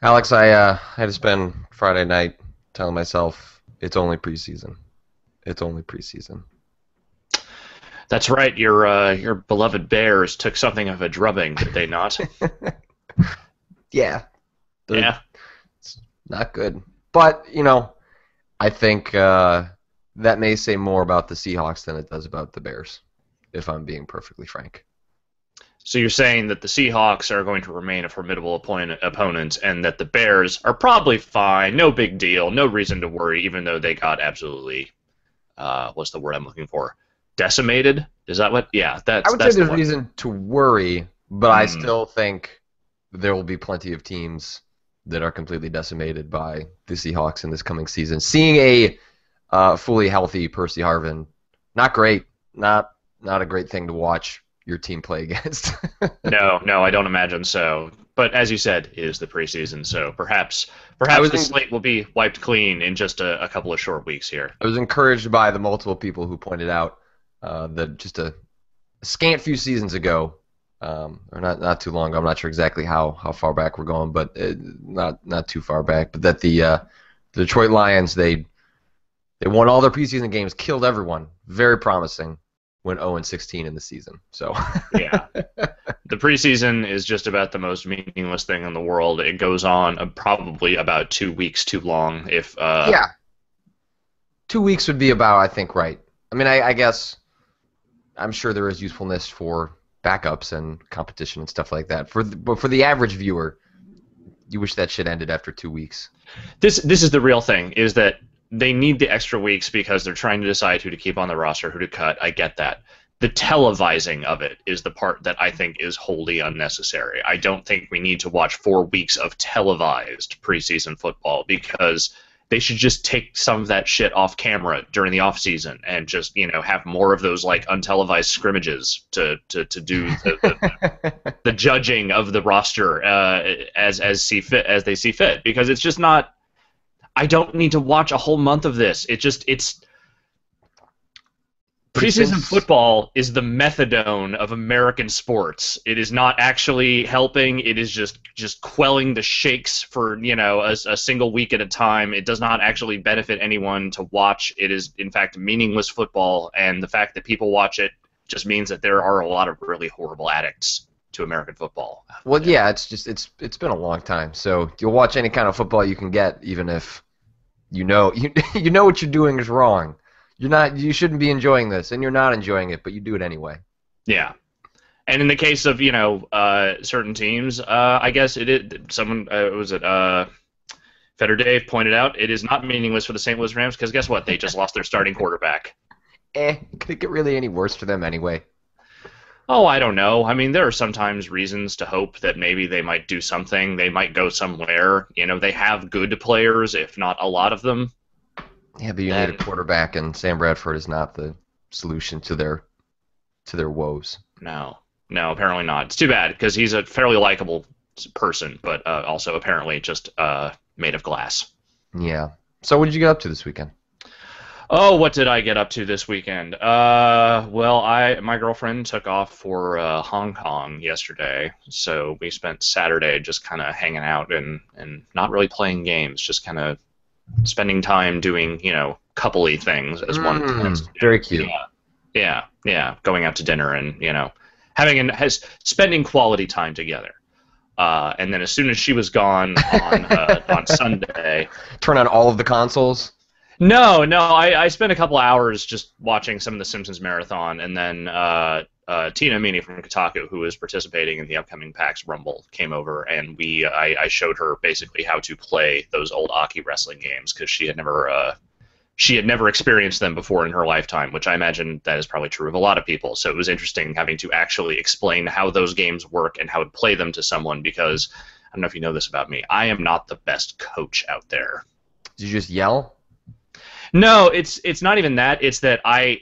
Alex, I had to spend Friday night telling myself it's only preseason. It's only preseason. That's right. Your beloved Bears took something of a drubbing, did they not? Yeah, they're Yeah. it's not good. But, I think that may say more about the Seahawks than it does about the Bears, if I'm being perfectly frank. So you're saying that the Seahawks are going to remain a formidable opponent, and that the Bears are probably fine, no big deal, no reason to worry, even though they got absolutely what's the word I'm looking for? Decimated? Is that what? Yeah, I that's would say that's the there's one. reason to worry, but I Hmm. still think there will be plenty of teams that are completely decimated by the Seahawks in this coming season. Seeing a fully healthy Percy Harvin, not great, not a great thing to watch your team play against. No, no, I don't imagine so. But as you said, it is the preseason, so perhaps I perhaps was the slate will be wiped clean in just a couple of short weeks here. I was encouraged by the multiple people who pointed out that just a scant few seasons ago, or not too long ago. I'm not sure exactly how far back we're going, but not too far back. But that the Detroit Lions they won all their preseason games, killed everyone. Very promising. Went 0-16 in the season. So Yeah. The preseason is just about the most meaningless thing in the world. It goes on probably about 2 weeks too long. If yeah, 2 weeks would be about, I think, right. I mean, I guess I'm sure there is usefulness for backups and competition and stuff like that. But for the average viewer, you wish that shit ended after 2 weeks. this is the real thing, is that they need the extra weeks because they're trying to decide who to keep on the roster, who to cut. I get that. The televising of it is the part that I think is wholly unnecessary. I don't think we need to watch 4 weeks of televised preseason football because they should just take some of that shit off camera during the off season and just have more of those like untelevised scrimmages to do the judging of the roster as they see fit, because it's just not. I don't need to watch a whole month of this. It's But preseason since football is the methadone of American sports. It is not actually helping. It is just quelling the shakes for a single week at a time. It does not actually benefit anyone to watch. It is in fact meaningless football, and the fact that people watch it just means that there are a lot of really horrible addicts to American football. well, yeah, it's been a long time. So you'll watch any kind of football you can get, even if you know what you're doing is wrong. You shouldn't be enjoying this, and you're not enjoying it, but you do it anyway. Yeah. And in the case of certain teams, I guess it is someone was it Feder Dave pointed out it is not meaningless for the St. Louis Rams because guess what? They just lost their starting quarterback. Could it get really any worse for them anyway? Oh, I don't know. I mean, there are sometimes reasons to hope that maybe they might do something. They might go somewhere. They have good players, if not a lot of them. Yeah, but you need a Then quarterback, and Sam Bradford is not the solution to their woes. no, no, apparently not. It's too bad because he's a fairly likable person, but also apparently just made of glass. Yeah. So what did you get up to this weekend? Oh, what did I get up to this weekend? Well, my girlfriend took off for Hong Kong yesterday, so we spent Saturday just kind of hanging out and not really playing games, just kind of spending time doing coupley things as one tends to Very do. cute. Yeah, going out to dinner and having spending quality time together. And then as soon as she was gone on Sunday. Turn on all of the consoles. No, I spent a couple hours just watching some of the Simpsons marathon, and then Tina Meany from Kotaku, who is participating in the upcoming PAX Rumble, came over, and I showed her basically how to play those old Aki wrestling games because she had never experienced them before in her lifetime, which I imagine that is probably true of a lot of people. So it was interesting having to actually explain how those games work and how to play them to someone, because I don't know if you know this about me, I am not the best coach out there. Did you just yell? No, it's not even that. It's that I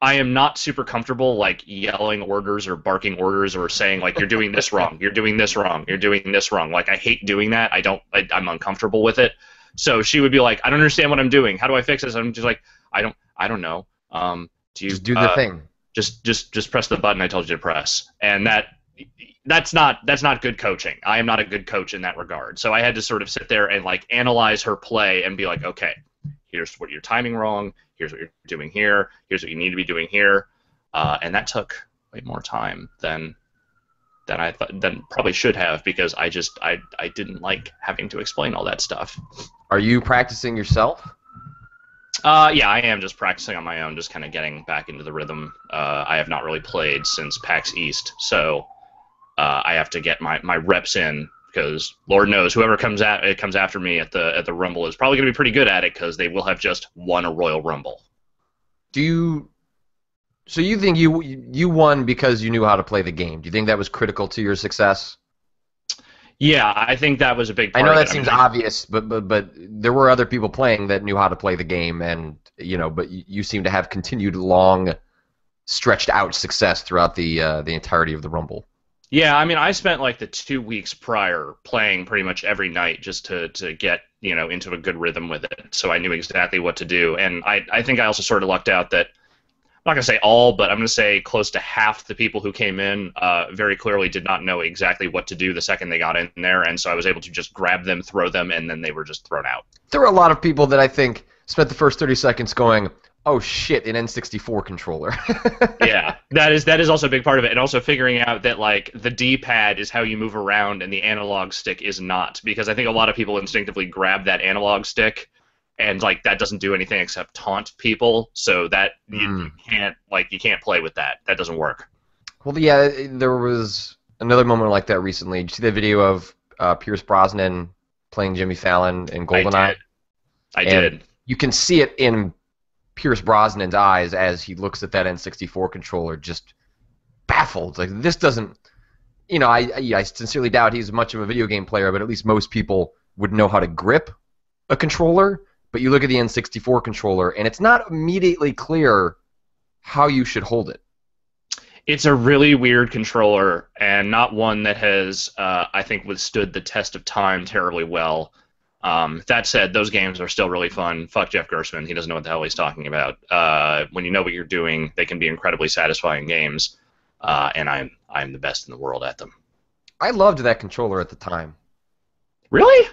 am not super comfortable like yelling orders or barking orders or saying like you're doing this wrong, you're doing this wrong, you're doing this wrong. Like I hate doing that. I'm uncomfortable with it. So she would be like, I don't understand what I'm doing. How do I fix this? I'm just like, I don't know. Do you Just do the thing. just press the button I told you to press. And that that's not good coaching. I am not a good coach in that regard. So I had to sort of sit there and like analyze her play and be like, okay, here's what you're timing wrong. Here's what you're doing here. Here's what you need to be doing here. And that took way more time than I thought, than probably should have, because I didn't like having to explain all that stuff. Are you practicing yourself? Yeah, I am just practicing on my own, just kind of getting back into the rhythm. I have not really played since PAX East, so I have to get my reps in, because Lord knows whoever comes after me at the Rumble is probably going to be pretty good at it, because they will have just won a Royal Rumble. So you think you won because you knew how to play the game? Do you think that was critical to your success? Yeah, I think that was a big part I know of that it. seems obvious, but there were other people playing that knew how to play the game, and but you seem to have continued long, stretched out success throughout the entirety of the Rumble. Yeah, I mean, I spent like the 2 weeks prior playing pretty much every night just to get into a good rhythm with it, so I knew exactly what to do. And I think I also sort of lucked out that, I'm not going to say all, but I'm going to say close to half the people who came in very clearly did not know exactly what to do the second they got in there, and so I was able to just grab them, throw them, and then they were just thrown out. There were a lot of people that I think spent the first 30 seconds going, oh shit, an N64 controller. Yeah, that is also a big part of it, and also figuring out that like the D-pad is how you move around and the analog stick is not, because I think a lot of people instinctively grab that analog stick, and like that doesn't do anything except taunt people, so that you can't play with that. That doesn't work. Well, yeah, there was another moment like that recently. Did you see the video of Pierce Brosnan playing Jimmy Fallon in GoldenEye? I did. You can see it in Pierce Brosnan's eyes as he looks at that N64 controller, just baffled. Like, this doesn't... I sincerely doubt he's much of a video game player, but at least most people would know how to grip a controller. But you look at the N64 controller, and it's not immediately clear how you should hold it. It's a really weird controller, and not one that has, I think, withstood the test of time terribly well. That said, those games are still really fun. Fuck Jeff Gerstmann. He doesn't know what the hell he's talking about. When you know what you're doing, they can be incredibly satisfying games, and I'm the best in the world at them. I loved that controller at the time. Really?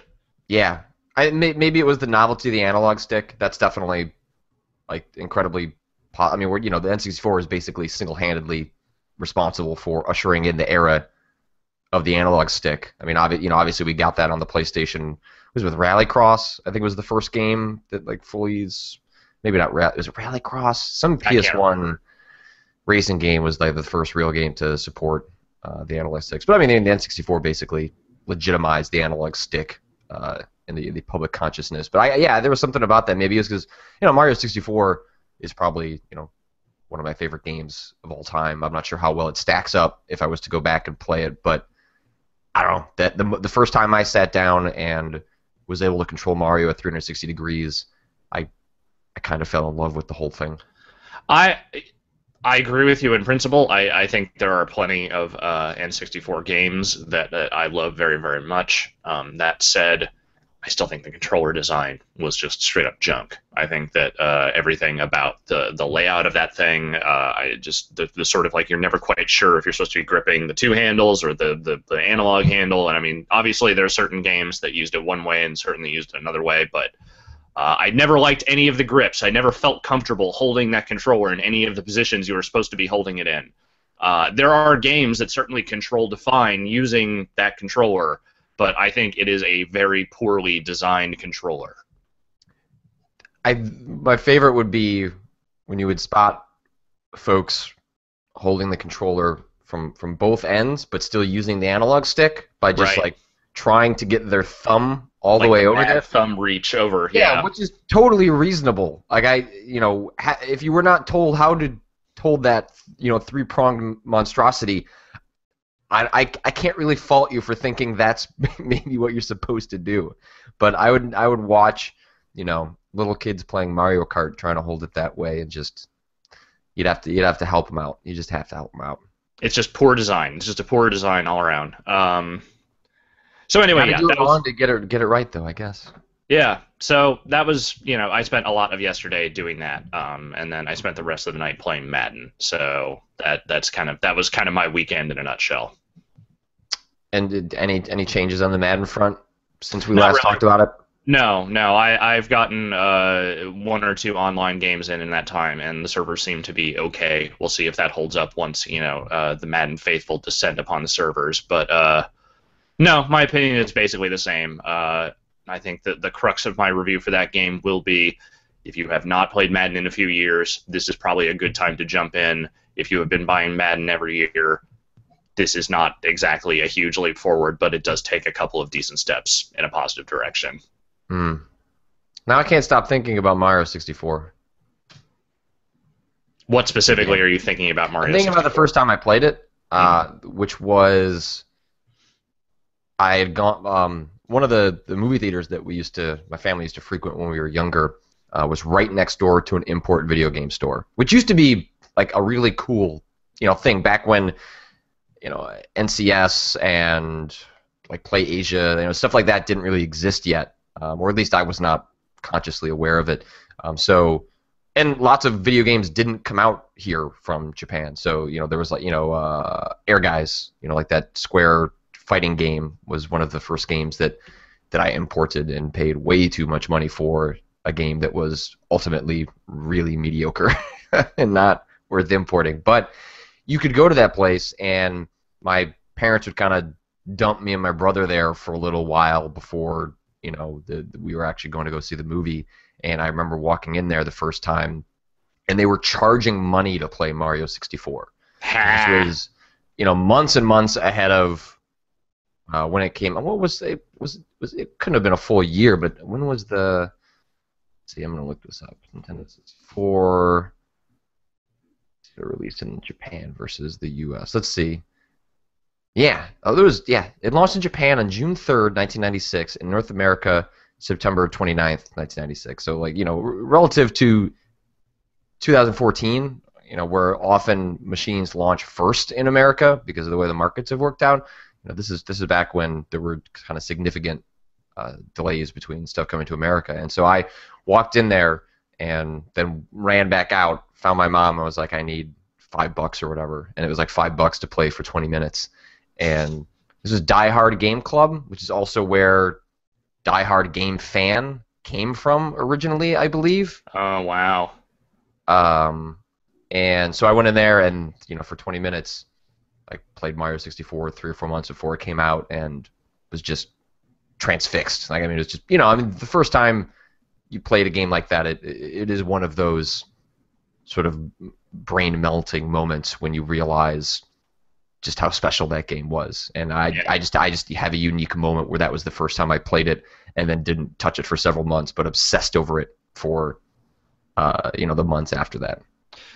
Yeah. Maybe it was the novelty of the analog stick. That's definitely incredibly. The N64 is basically single-handedly responsible for ushering in the era of the analog stick. I mean, obviously we got that on the PlayStation. It was with Rallycross. I think it was the first game that fully is. Maybe not. Was it Rallycross? Some PS1 racing game was the first real game to support the analog sticks. But I mean, the N64 basically legitimized the analog stick. In the public consciousness, but there was something about that. Maybe it was because Mario 64 is probably one of my favorite games of all time. I'm not sure how well it stacks up if I was to go back and play it, but I don't know that the first time I sat down and was able to control Mario at 360 degrees, I kind of fell in love with the whole thing. I agree with you in principle. I think there are plenty of N64 games that I love very, very much. That said, I still think the controller design was just straight up junk. I think that everything about the layout of that thing, the sort of you're never quite sure if you're supposed to be gripping the two handles or the analog handle. And I mean, obviously there are certain games that used it one way and certainly used it another way, but I never liked any of the grips. I never felt comfortable holding that controller in any of the positions you were supposed to be holding it in. There are games that certainly control define using that controller, but I think it is a very poorly designed controller. My favorite would be when you would spot folks holding the controller from both ends, but still using the analog stick by just trying to get their thumb all the way over there. Thumb reach over. Yeah, which is totally reasonable. If you were not told how to hold that, three-pronged monstrosity, I can't really fault you for thinking that's maybe what you're supposed to do. But I would watch, little kids playing Mario Kart trying to hold it that way, and just you'd have to help them out. You just have to help them out. It's just poor design. It's just a poor design all around. So anyway, that was to get it right, though, I guess. Yeah. So that was, I spent a lot of yesterday doing that, and then I spent the rest of the night playing Madden. So that was kind of my weekend in a nutshell. And did any changes on the Madden front since we Not last really. talked about it? No. I've gotten one or two online games in that time, and the servers seem to be okay. We'll see if that holds up once the Madden faithful descend upon the servers. But no, my opinion is basically the same. I think that the crux of my review for that game will be, if you have not played Madden in a few years, this is probably a good time to jump in. If you have been buying Madden every year, this is not exactly a huge leap forward, but it does take a couple of decent steps in a positive direction. Hmm. Now I can't stop thinking about Mario 64. What specifically Again. are you thinking about Mario I'm thinking 64? about the first time I played it, which was I had gone one of the movie theaters that my family used to frequent when we were younger was right next door to an import video game store, which used to be like a really cool thing back when NCS and like Play Asia, stuff like that didn't really exist yet, or at least I was not consciously aware of it. And lots of video games didn't come out here from Japan. So there was like Air Guys, like that Square fighting game was one of the first games that I imported and paid way too much money for a game that was ultimately really mediocre and not worth importing. But you could go to that place, and my parents would kind of dump me and my brother there for a little while before we were actually going to go see the movie. And I remember walking in there the first time, and they were charging money to play Mario 64. This was months and months ahead of when it came. What was it? It couldn't have been a full year, but when was the? Let's see, I'm gonna look this up. Nintendo 64 released in Japan versus the U.S. Let's see. Yeah, it launched in Japan on June 3rd, 1996, in North America September 29th, 1996. So relative to 2014, where often machines launch first in America because of the way the markets have worked out. This is back when there were kind of significant delays between stuff coming to America. And so I walked in there and then ran back out, found my mom, and was like, I need $5 or whatever. And it was like $5 to play for 20 minutes. And this was Die Hard Game Club, which is also where Die Hard Game Fan came from originally, I believe. Oh, wow. And so I went in there and, for 20 minutes, I played Mario 64 3 or 4 months before it came out and was just transfixed. Like, it was just, the first time you played a game like that, it is one of those sort of brain-melting moments when you realize just how special that game was. And I just have a unique moment where that was the first time I played it, and then didn't touch it for several months, but obsessed over it for the months after that.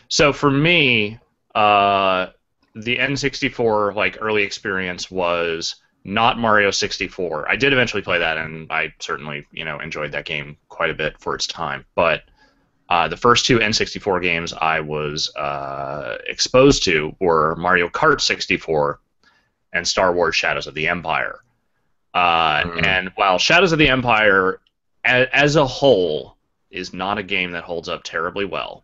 So for me, the N64 early experience was not Mario 64. I did eventually play that, and I certainly enjoyed that game quite a bit for its time. But the first two N64 games I was exposed to were Mario Kart 64 and Star Wars Shadows of the Empire. And while Shadows of the Empire, as a whole, is not a game that holds up terribly well,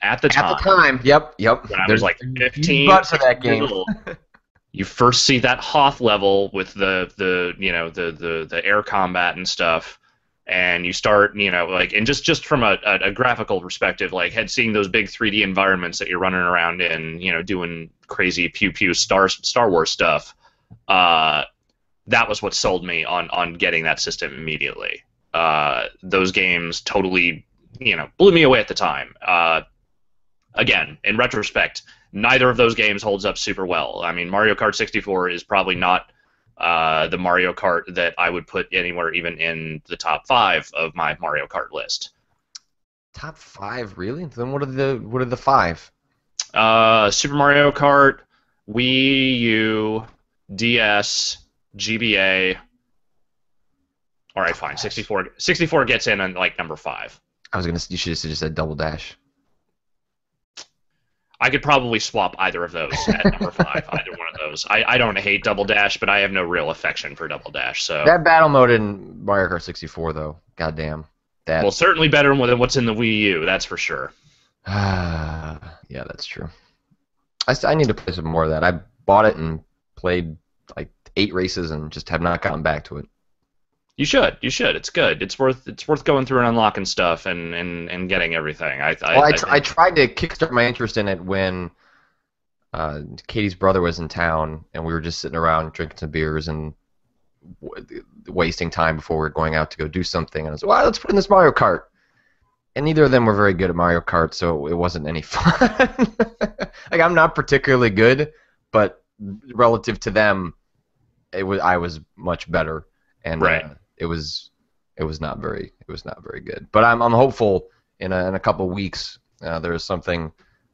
at the time, yep. When I was like 15, for that game. Old, you first see that Hoth level with the air combat and stuff. And you start, and just from a graphical perspective, seeing those big 3D environments that you're running around in, doing crazy pew-pew Star Wars stuff, that was what sold me on getting that system immediately. Those games totally, blew me away at the time. Again, in retrospect, neither of those games holds up super well. I mean, Mario Kart 64 is probably not the Mario Kart that I would put anywhere even in the top 5 of my Mario Kart list. Top 5, really? Then what are the 5? Super Mario Kart, Wii U, DS, GBA. All right, fine. 64 gets in on number 5. You should have just said Double Dash. I could probably swap either of those at number 5. Either one of those. I don't hate Double Dash, but I have no real affection for Double Dash. So that battle mode in Mario Kart 64, though, goddamn. Well, certainly better than what's in the Wii U. That's for sure. Yeah, that's true. I need to play some more of that. I bought it and played like 8 races and just have not gotten back to it. You should. You should. It's good. It's worth going through and unlocking stuff and getting everything. I tried to kickstart my interest in it when Katie's brother was in town, and we were just sitting around drinking some beers and wasting time before we were going out to go do something. And I was like, well, let's put in this Mario Kart. And neither of them were very good at Mario Kart, so it wasn't any fun. Like, I'm not particularly good, but relative to them, I was much better, and Right. it was not very good. But I'm hopeful in a couple weeks. There's something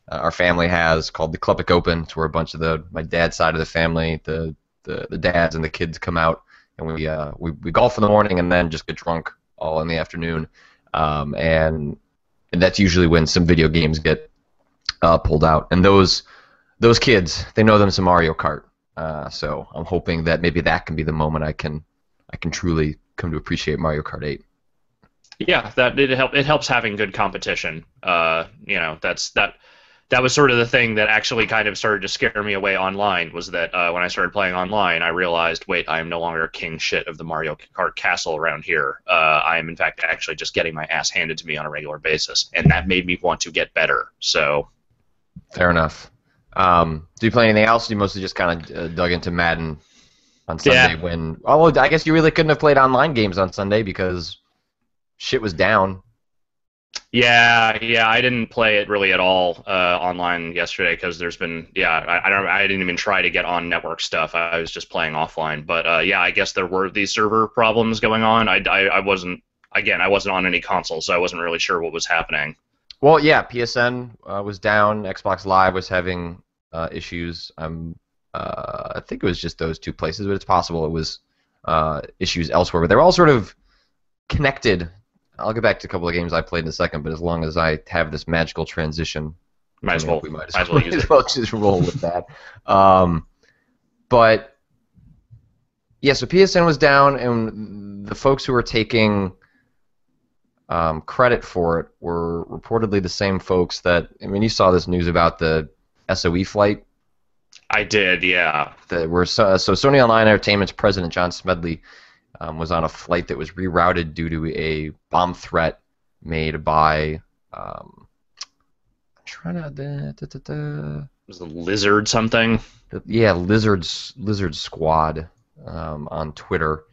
our family has called the Kleppic Open. It's where a bunch of my dad's side of the family, the dads and the kids come out, and we golf in the morning and then just get drunk all in the afternoon. And that's usually when some video games get pulled out. And those kids, they know them some Mario Kart. So I'm hoping that maybe that can be the moment I can truly come to appreciate Mario Kart 8. Yeah, it helps having good competition. That was sort of the thing that actually kind of started to scare me away online, was that when I started playing online, I realized, wait, I am no longer king shit of the Mario Kart castle around here. I am, in fact, actually just getting my ass handed to me on a regular basis, and that made me want to get better. So, fair enough. Do you play anything else? You mostly just kind of dug into Madden on Sunday when... Oh, I guess you really couldn't have played online games on Sunday because shit was down. Yeah, I didn't play it really at all online yesterday because there's been I didn't even try to get on network stuff. I was just playing offline. But I guess there were these server problems going on. I wasn't on any console, so I wasn't really sure what was happening. Well, yeah, PSN was down. Xbox Live was having issues. I think it was just those 2 places, but it's possible it was issues elsewhere. But they're all sort of connected. I'll get back to a couple of games I played in a second, but as long as I have this magical transition, we might as well just roll with that. But yeah, so PSN was down, and the folks who were taking credit for it were reportedly the same folks that, I mean, you saw this news about the SOE flight. I did, yeah. So Sony Online Entertainment's president, John Smedley, was on a flight that was rerouted due to a bomb threat made by was the Lizard something? Yeah, Lizard Squad on Twitter.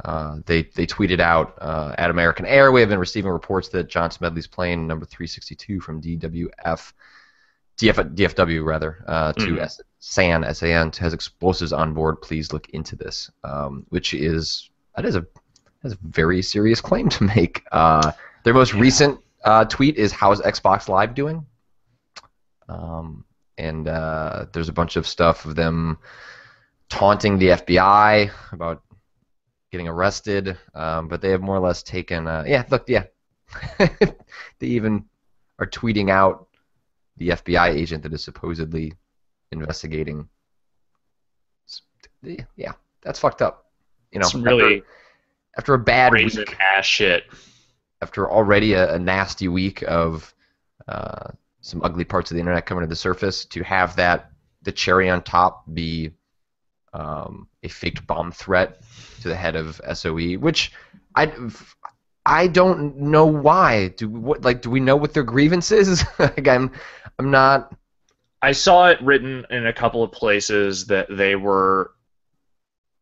They tweeted out at American Air, we have been receiving reports that John Smedley's plane number 362 from DFW rather to SAN has explosives on board. Please look into this, which is a very serious claim to make. Their most recent tweet is, "How's Xbox Live doing?" And there's a bunch of stuff of them taunting the FBI about getting arrested, but they have more or less taken. They even are tweeting out the FBI agent that is supposedly investigating. Yeah, that's fucked up. You know, it's really after a bad week, ass shit. After already a nasty week of some ugly parts of the internet coming to the surface, to have the cherry on top be a faked bomb threat to the head of SOE, which I don't know why. Do we know what their grievance is? Like, I'm not. I saw it written in a couple of places that they were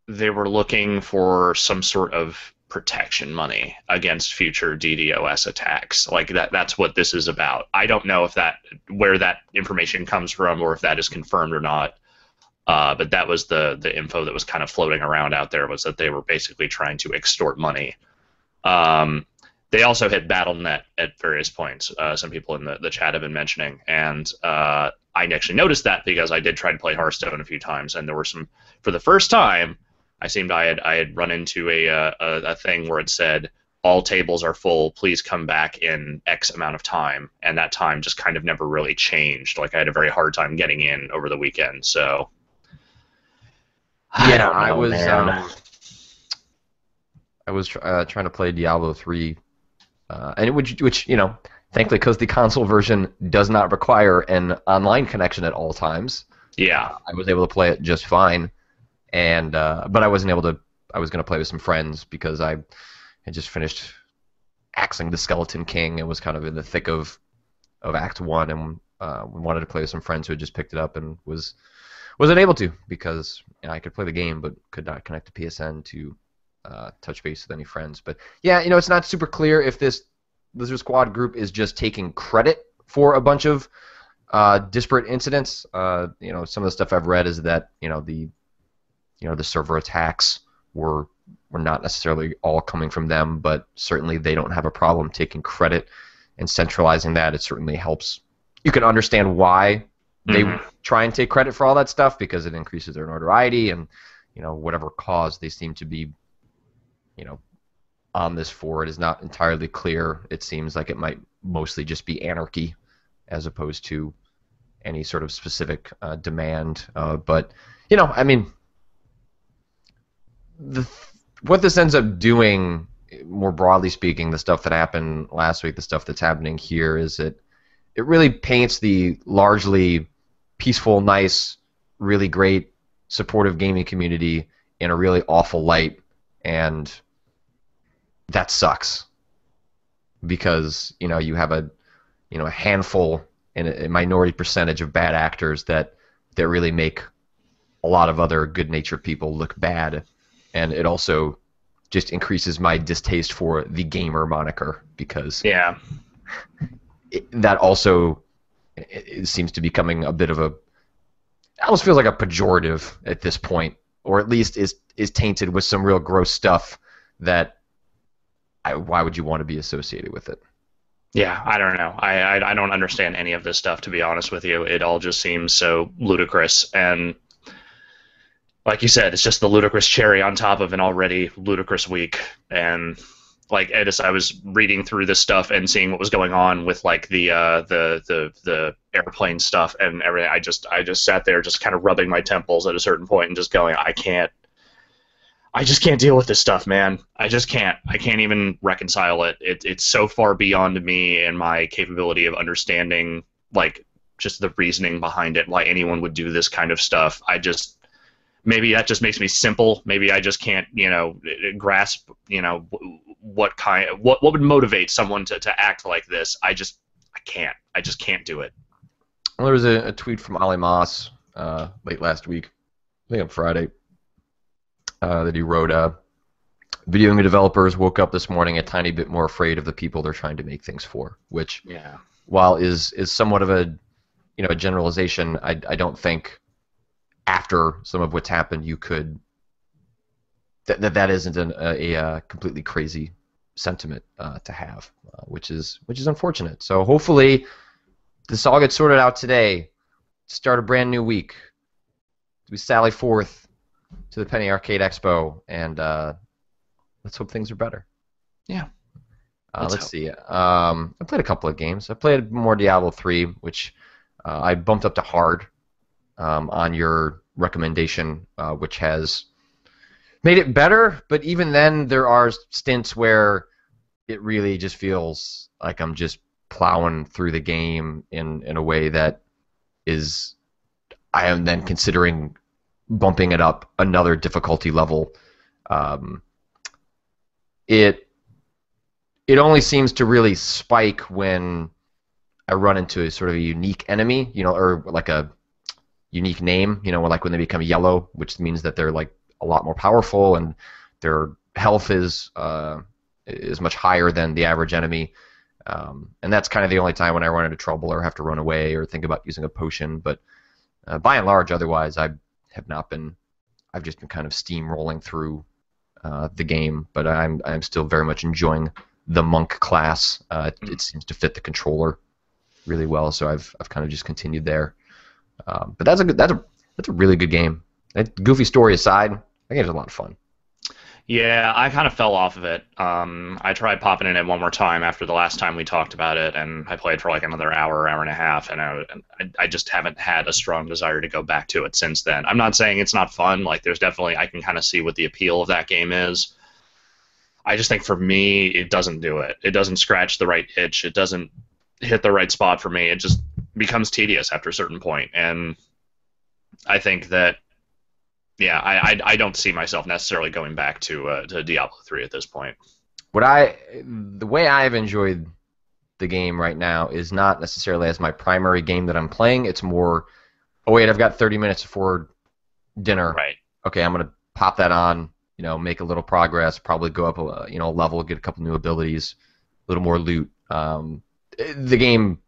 looking for some sort of protection money against future DDoS attacks. Like that's what this is about. I don't know where that information comes from or if that is confirmed or not. But that was the info that was kind of floating around out there, was that they were basically trying to extort money. They also hit BattleNet at various points. Some people in the chat have been mentioning, and I actually noticed that because I did try to play Hearthstone a few times, and there were some. For the first time, I had run into a thing where it said, "All tables are full. Please come back in X amount of time," and that time just kind of never really changed. Like, I had a very hard time getting in over the weekend. So, yeah, I was trying to play Diablo 3, and which thankfully, because the console version does not require an online connection at all times. Yeah, I was able to play it just fine. and but I wasn't able to. I was going to play with some friends because I had just finished axing the Skeleton King and was kind of in the thick of Act One, and we wanted to play with some friends who had just picked it up and wasn't able to because I could play the game but could not connect to PSN to touch base with any friends. But yeah, it's not super clear if this Lizard Squad group is just taking credit for a bunch of disparate incidents. Some of the stuff I've read is that the server attacks were not necessarily all coming from them, but certainly they don't have a problem taking credit and centralizing that. It certainly helps. You can understand why they try and take credit for all that stuff because it increases their notoriety and whatever cause they seem to be on this for. It is not entirely clear. It seems like it might mostly just be anarchy as opposed to any sort of specific demand. But I mean, what this ends up doing, more broadly speaking, the stuff that happened last week, the stuff that's happening here, is it really paints the largely peaceful, nice, really great, supportive gaming community in a really awful light, and that sucks because you have a handful and a minority percentage of bad actors that really make a lot of other good-natured people look bad, and it also just increases my distaste for the gamer moniker because that also it seems to be becoming a bit of it almost feels like a pejorative at this point, or at least is tainted with some real gross stuff that why would you want to be associated with it? Yeah, I don't know. I don't understand any of this stuff, to be honest with you. It all just seems so ludicrous, and like you said, it's just the ludicrous cherry on top of an already ludicrous week. And like Edis, I was reading through this stuff and seeing what was going on with like the airplane stuff and everything. I just sat there just kind of rubbing my temples at a certain point and just going, I just can't deal with this stuff, man. I just can't. I can't even reconcile it. It's so far beyond me and my capability of understanding like just the reasoning behind it, why anyone would do this kind of stuff. Maybe that just makes me simple. Maybe I just can't, grasp, what would motivate someone to act like this. I just can't. I just can't do it. Well, there was a tweet from Ali Moss late last week, I think on Friday, that he wrote, video game developers woke up this morning a tiny bit more afraid of the people they're trying to make things for, which, while is somewhat of a generalization, I don't think after some of what's happened you could that isn't a completely crazy sentiment to have, which is unfortunate. So hopefully this all gets sorted out today. Start a brand new week. We sally forth to the Penny Arcade Expo, and let's hope things are better. Yeah. Let's see. I played a couple of games. I played more Diablo 3, which I bumped up to hard on your recommendation, which has made it better. But even then, there are stints where it really just feels like I'm just plowing through the game in a way that is, I am then considering bumping it up another difficulty level. It only seems to really spike when I run into a sort of a unique enemy, or like a unique name, like when they become yellow, which means that they're like a lot more powerful and their health is much higher than the average enemy. And that's kind of the only time when I run into trouble or have to run away or think about using a potion. But by and large, otherwise, I have not been. I've just been kind of steamrolling through the game. But I'm still very much enjoying the monk class. It seems to fit the controller really well, so I've kind of just continued there. But that's a really good game. That goofy story aside, that game's a lot of fun. Yeah, I kind of fell off of it. I tried popping in it one more time after the last time we talked about it, and I played for like another hour and a half, and I just haven't had a strong desire to go back to it since then. I'm not saying it's not fun. Like, there's definitely, I can kind of see what the appeal of that game is. I just think for me, it doesn't do it. It doesn't scratch the right itch. It doesn't hit the right spot for me. It just becomes tedious after a certain point, and I think that Yeah, I don't see myself necessarily going back to Diablo 3 at this point. The way I've enjoyed the game right now is not necessarily as my primary game that I'm playing. It's more, oh wait, I've got 30 minutes before dinner. Right. Okay, I'm gonna pop that on. Make a little progress. Probably go up a level, get a couple new abilities, a little more loot. The game,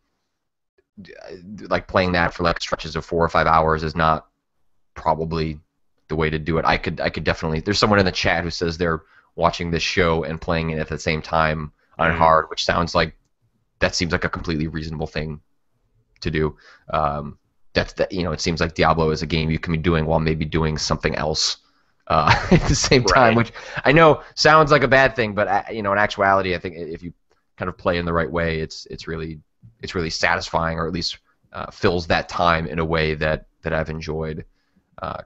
like playing that for like stretches of 4 or 5 hours, is not probably the way to do it. I could definitely. There's someone in the chat who says they're watching this show and playing it at the same time on hard, which seems like a completely reasonable thing to do. It seems like Diablo is a game you can be doing while maybe doing something else at the same time, which I know sounds like a bad thing, but in actuality, I think if you kind of play in the right way, it's really satisfying, or at least fills that time in a way that I've enjoyed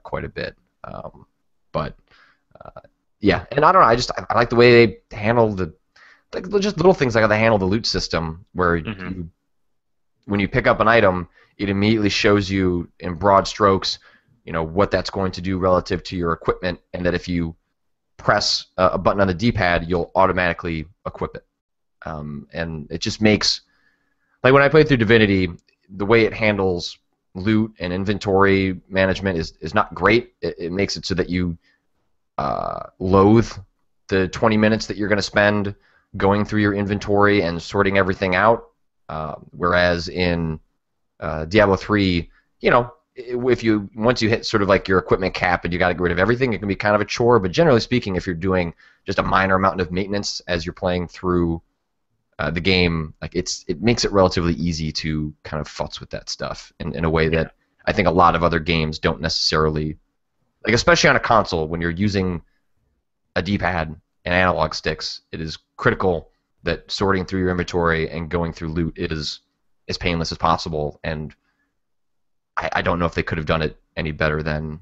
quite a bit. Yeah, and I don't know. I like the way they handle just little things like how they handle the loot system, where when you pick up an item, it immediately shows you in broad strokes, what that's going to do relative to your equipment, and that if you press a button on the D-pad, you'll automatically equip it. And it just makes, like when I played through Divinity, the way it handles loot and inventory management is not great. It makes it so that you loathe the 20 minutes that you're going to spend going through your inventory and sorting everything out. Whereas in Diablo 3, once you hit sort of like your equipment cap and you got to get rid of everything, it can be kind of a chore. But generally speaking, if you're doing just a minor amount of maintenance as you're playing through the game, like it makes it relatively easy to kind of futz with that stuff in a way that I think a lot of other games don't necessarily, like especially on a console when you're using a D-pad and analog sticks. It is critical that sorting through your inventory and going through loot is as painless as possible, and I don't know if they could have done it any better than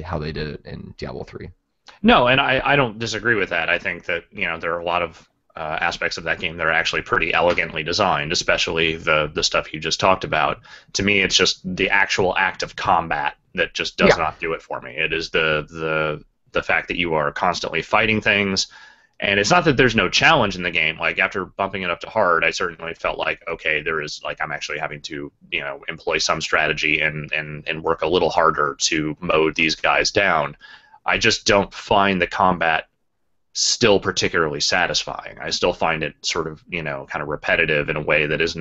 how they did it in Diablo 3. No, and I don't disagree with that. I think that there are a lot of aspects of that game that are actually pretty elegantly designed, especially the stuff you just talked about. To me, it's just the actual act of combat that just does not do it for me. It is the fact that you are constantly fighting things. And it's not that there's no challenge in the game. Like, after bumping it up to hard, I certainly felt like, okay, there is, like, I'm actually having to, employ some strategy and work a little harder to mow these guys down. I just don't find the combat still particularly satisfying. I still find it sort of, kind of repetitive in a way that is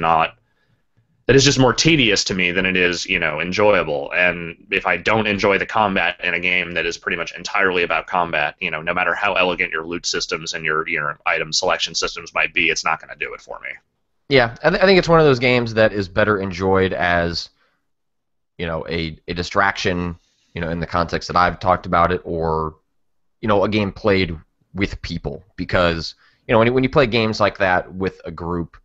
just more tedious to me than it is, enjoyable. And if I don't enjoy the combat in a game that is pretty much entirely about combat, no matter how elegant your loot systems and your item selection systems might be, it's not going to do it for me. Yeah, I think it's one of those games that is better enjoyed as, a distraction, in the context that I've talked about it, or, a game played with people. Because, when you play games like that with a group,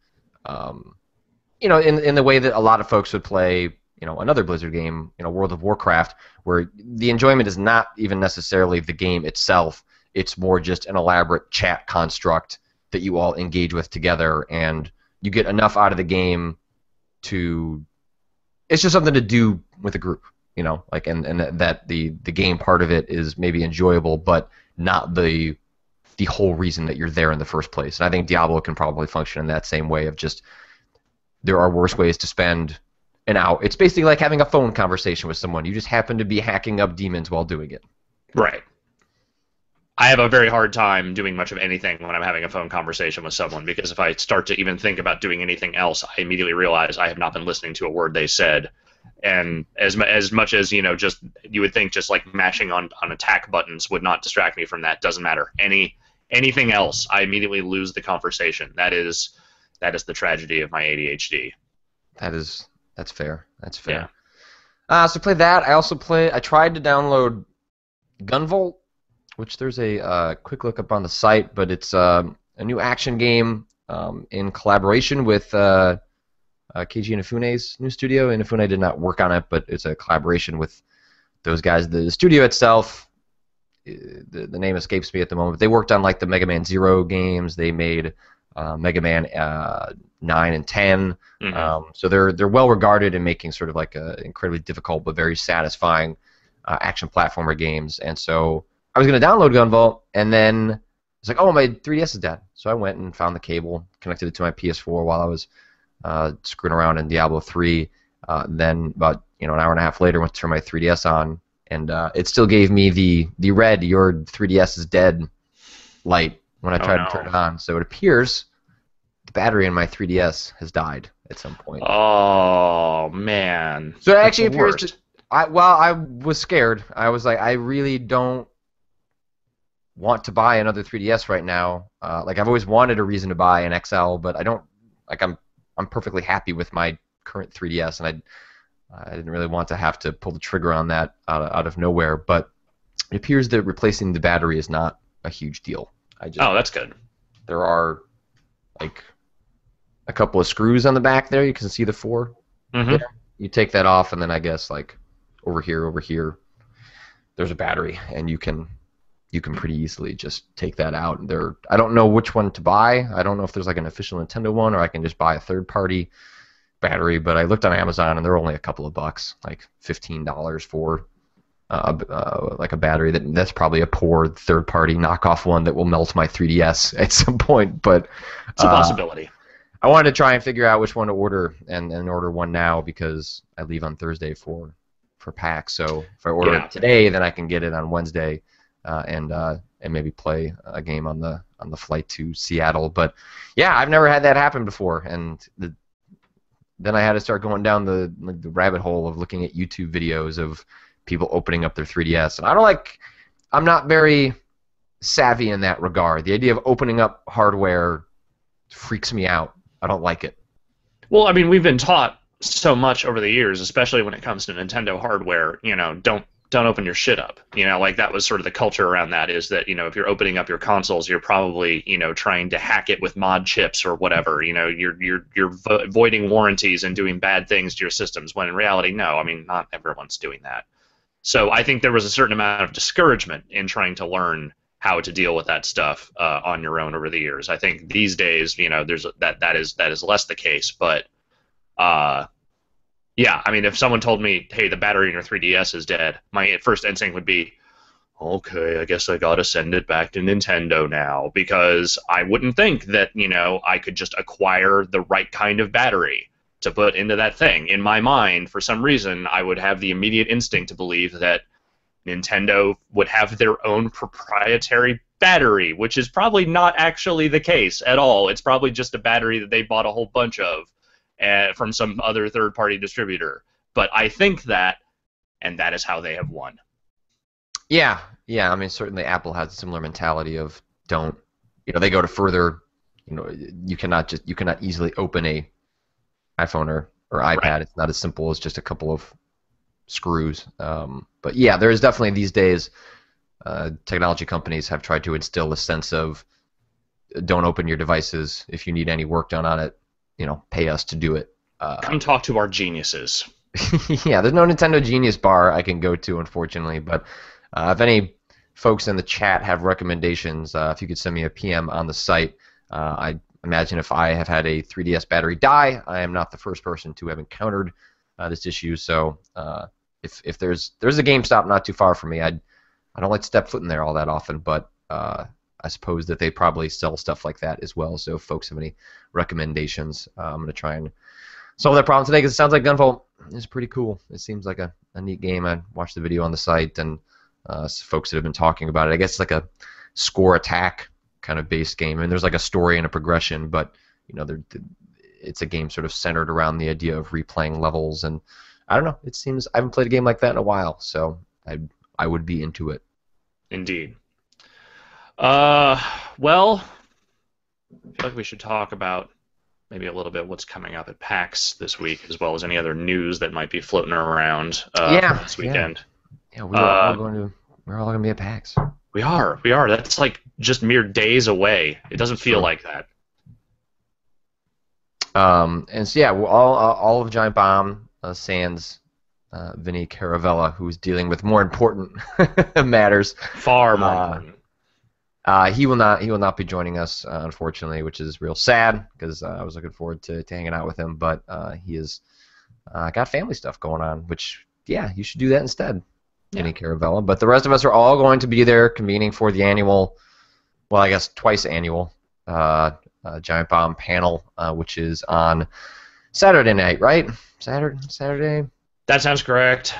in the way that a lot of folks would play, another Blizzard game, World of Warcraft, where the enjoyment is not even necessarily the game itself. It's more just an elaborate chat construct that you all engage with together, and you get enough out of the game to. It's just something to do with a group, and that the game part of it is maybe enjoyable, but not the whole reason that you're there in the first place. And I think Diablo can probably function in that same way of just. There are worse ways to spend an hour. It's basically like having a phone conversation with someone. You just happen to be hacking up demons while doing it. Right. I have a very hard time doing much of anything when I'm having a phone conversation with someone, because if I start to even think about doing anything else, I immediately realize I have not been listening to a word they said. And as much as, just you would think just like mashing on attack buttons would not distract me from that, doesn't matter. Anything else, I immediately lose the conversation. That is the tragedy of my ADHD. That's fair. That's fair. Yeah. So play that. I tried to download Gunvolt, which there's a quick look up on the site, but it's a new action game in collaboration with Keiji Inafune's new studio. Inafune did not work on it, but it's a collaboration with those guys. The studio itself, the name escapes me at the moment. They worked on like the Mega Man Zero games. They made Mega Man 9 and 10. So they're well regarded in making sort of like a incredibly difficult but very satisfying action platformer games. And so I was going to download Gunvolt, and then it's like, oh, my 3DS is dead. So I went and found the cable, connected it to my PS4 while I was screwing around in Diablo 3. Then about an hour and a half later, went to turn my 3DS on, and it still gave me the red "your 3DS is dead" light when I tried to turn it on. So it appears the battery in my 3DS has died at some point. Oh man! So it actually appears to. I was scared. I was like, I really don't want to buy another 3DS right now. Like I've always wanted a reason to buy an XL, but I don't. Like I'm perfectly happy with my current 3DS, and I didn't really want to have to pull the trigger on that out of nowhere. But it appears that replacing the battery is not a huge deal. That's good. There are like a couple of screws on the back there. You can see the 4 there. You take that off, and then I guess like over here, there's a battery, and you can pretty easily just take that out. I don't know which one to buy. I don't know if there's like an official Nintendo one, or I can just buy a third-party battery. But I looked on Amazon, and they're only a couple of bucks, like $15 for like a battery that's probably a poor third-party knockoff one that will melt my 3DS at some point. But it's a possibility. I wanted to try and figure out which one to order, and order one now because I leave on Thursday for PAX. So if I order it today, then I can get it on Wednesday, and maybe play a game on the flight to Seattle. But yeah, I've never had that happen before, and then I had to start going down the rabbit hole of looking at YouTube videos of people opening up their 3DS, and I'm not very savvy in that regard. The idea of opening up hardware freaks me out. I don't like it. Well, I mean, we've been taught so much over the years, especially when it comes to Nintendo hardware, don't open your shit up. Like that was sort of the culture around that, is that, if you're opening up your consoles, you're probably, trying to hack it with mod chips or whatever. You're voiding warranties and doing bad things to your systems, when in reality, no. I mean, not everyone's doing that. So I think there was a certain amount of discouragement in trying to learn how to deal with that stuff on your own over the years. I think these days, there's that is less the case. But yeah, I mean, if someone told me, hey, the battery in your 3DS is dead, my first instinct would be, okay, I guess I gotta send it back to Nintendo now, because I wouldn't think that, I could just acquire the right kind of battery to put into that thing. In my mind, for some reason, I would have the immediate instinct to believe that Nintendo would have their own proprietary battery, which is probably not actually the case at all. It's probably just a battery that they bought a whole bunch of from some other third-party distributor. But I think that, and that is how they have won. Yeah. I mean, certainly Apple has a similar mentality of they go to further. You cannot easily open a iPhone or iPad. Right. It's not as simple as just a couple of screws. But yeah, there is definitely these days technology companies have tried to instill a sense of don't open your devices. If you need any work done on it, pay us to do it. Come talk to our geniuses. Yeah, there's no Nintendo Genius Bar I can go to, unfortunately. But if any folks in the chat have recommendations, if you could send me a PM on the site. I imagine if I have had a 3DS battery die, I am not the first person to have encountered this issue. So if there's a GameStop not too far from me, I don't like to step foot in there all that often, but I suppose that they probably sell stuff like that as well. So if folks have any recommendations, I'm going to try and solve that problem today, because it sounds like Gunvolt is pretty cool. It seems like a neat game. I watched the video on the site, and folks that have been talking about it. I guess it's like a score attack kind of base game, and there's like a story and a progression, but it's a game sort of centered around the idea of replaying levels, and I don't know. It seems I haven't played a game like that in a while, so I would be into it. Indeed. Well, I feel like we should talk about maybe a little bit what's coming up at PAX this week, as well as any other news that might be floating around this weekend. Yeah, we're all going to be at PAX. We are. That's like just mere days away. It doesn't feel like that. And so yeah, all of Giant Bomb, sans Vinny Caravella, who's dealing with more important matters. Far more important. He will not be joining us, unfortunately, which is real sad, because I was looking forward to hanging out with him. But he has got family stuff going on, which, yeah, you should do that instead. Yeah. Caravella. But the rest of us are all going to be there convening for the annual, well, I guess twice annual Giant Bomb panel, which is on Saturday night, right? Saturday. That sounds correct.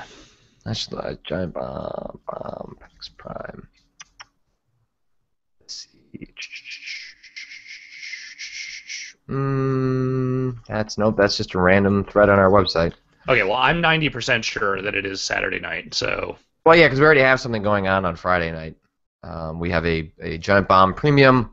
That's Giant Bomb, PAX Prime. Let's see. That's just a random thread on our website. Okay, well, I'm 90% sure that it is Saturday night, so... Well, yeah, because we already have something going on Friday night. We have a Giant Bomb Premium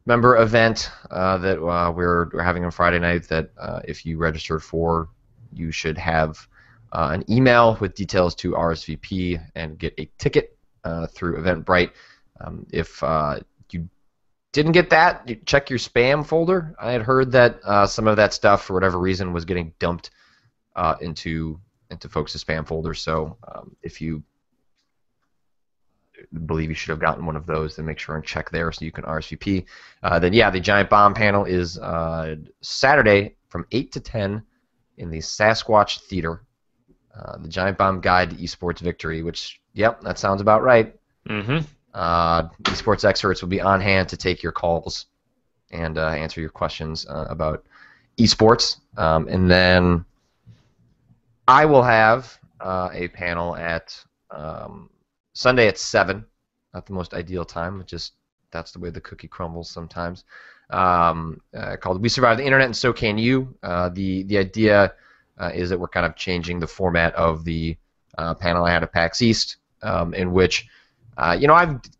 member event that we're having on Friday night that if you registered for, you should have an email with details to RSVP and get a ticket through Eventbrite. If you didn't get that, you check your spam folder. I had heard that some of that stuff, for whatever reason, was getting dumped into folks' spam folders. So if you believe you should have gotten one of those, then make sure and check there so you can RSVP. Then yeah, the Giant Bomb panel is Saturday from 8 to 10 in the Sasquatch Theater. The Giant Bomb Guide to Esports Victory, which, yep, that sounds about right. Mm-hmm. Esports experts will be on hand to take your calls and answer your questions about esports. And then I will have a panel at Sunday at 7. Not the most ideal time, just that's the way the cookie crumbles sometimes. Called "We Survived the Internet and So Can You." The idea is that we're kind of changing the format of the panel I had at PAX East, in which I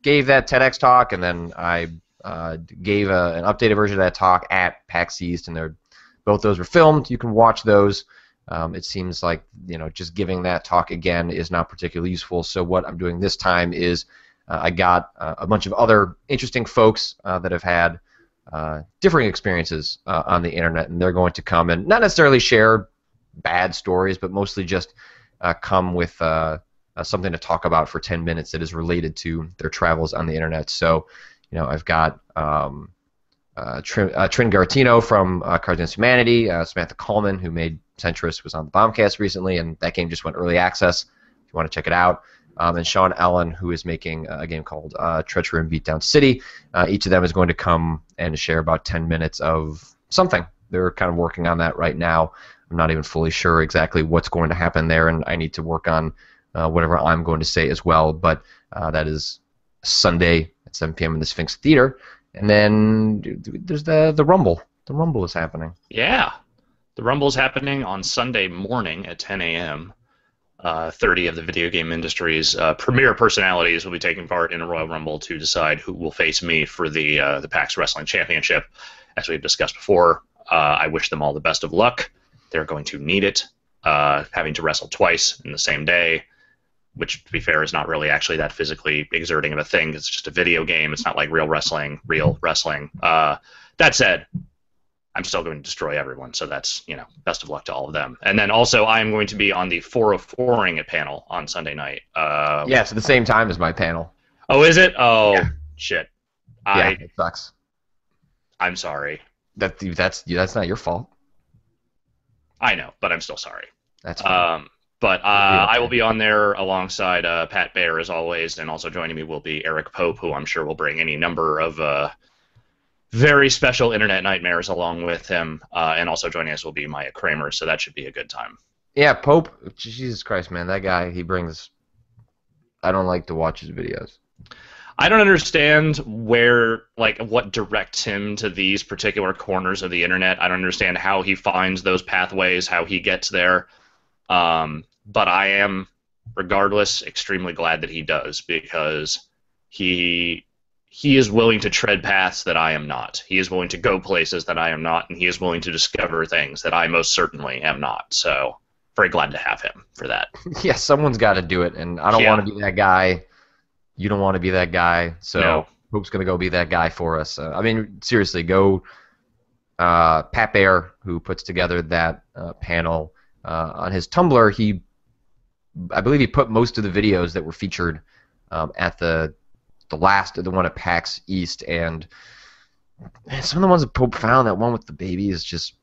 gave that TEDx talk, and then I gave an updated version of that talk at PAX East, and both those were filmed. You can watch those. It seems like just giving that talk again is not particularly useful. So what I'm doing this time is I got a bunch of other interesting folks that have had differing experiences on the internet, and they're going to come and not necessarily share bad stories, but mostly just come with something to talk about for 10 minutes that is related to their travels on the internet. So, I've got Trin Gartino from Cards Against Humanity, Samantha Coleman, who made Centrist, was on the Bombcast recently, and that game just went early access if you want to check it out. And Sean Allen, who is making a game called Treachery in Beatdown City. Each of them is going to come and share about 10 minutes of something. They're kind of working on that right now. I'm not even fully sure exactly what's going to happen there, and I need to work on whatever I'm going to say as well. But that is Sunday at 7 p.m. in the Sphinx Theater. And then there's the Rumble. The Rumble is happening. Yeah. The Rumble is happening on Sunday morning at 10 a.m. 30 of the video game industry's premier personalities will be taking part in a Royal Rumble to decide who will face me for the PAX Wrestling Championship. As we've discussed before, I wish them all the best of luck. They're going to need it, having to wrestle twice in the same day, which, to be fair, is not really actually that physically exerting of a thing. It's just a video game. It's not like real wrestling. That said, I'm still going to destroy everyone, so that's, best of luck to all of them. And then also, I am going to be on the 404ing panel on Sunday night. Yeah, it's at the same time as my panel. Oh, is it? Oh, yeah. Shit. Yeah, it sucks. I'm sorry. That's not your fault. I know, but I'm still sorry. That's fine. But I will be on there alongside Pat Baer, as always, and also joining me will be Eric Pope, who I'm sure will bring any number of very special internet nightmares along with him. And also joining us will be Maya Kramer, so that should be a good time. Yeah, Pope, Jesus Christ, man, that guy, he brings... I don't like to watch his videos. I don't understand what directs him to these particular corners of the internet. I don't understand how he finds those pathways, how he gets there. But I am, regardless, extremely glad that he does, because he is willing to tread paths that I am not. He is willing to go places that I am not, and he is willing to discover things that I most certainly am not. So, very glad to have him for that. Yeah, someone's got to do it, and I don't want to be that guy. You don't want to be that guy, so no. Pope's going to go be that guy for us. I mean, seriously, go Pat Baer, who puts together that panel. On his Tumblr, I believe he put most of the videos that were featured at the one at PAX East, and some of the ones that Pope found, that one with the baby is just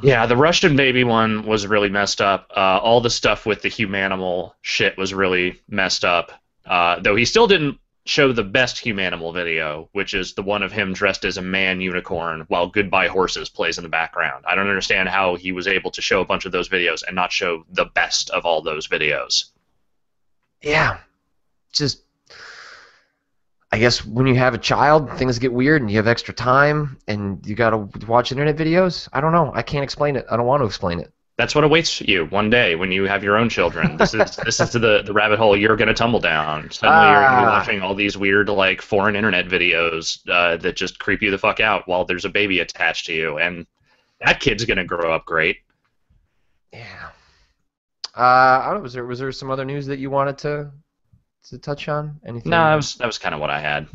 Yeah, the Russian baby one was really messed up. All the stuff with the humanimal shit was really messed up. Though he still didn't show the best humanimal video, which is the one of him dressed as a man unicorn while Goodbye Horses plays in the background. I don't understand how he was able to show a bunch of those videos and not show the best of all those videos. Yeah, just I guess when you have a child, things get weird, and you have extra time, and you gotta watch internet videos. I don't know. I can't explain it. I don't want to explain it. That's what awaits you one day when you have your own children. This is the rabbit hole you're going to tumble down. Suddenly you're going to be watching all these weird like foreign internet videos that just creep you the fuck out while there's a baby attached to you, and that kid's going to grow up great. Yeah. I don't know. Was there some other news that you wanted to touch on? Anything? No, that was kind of what I had.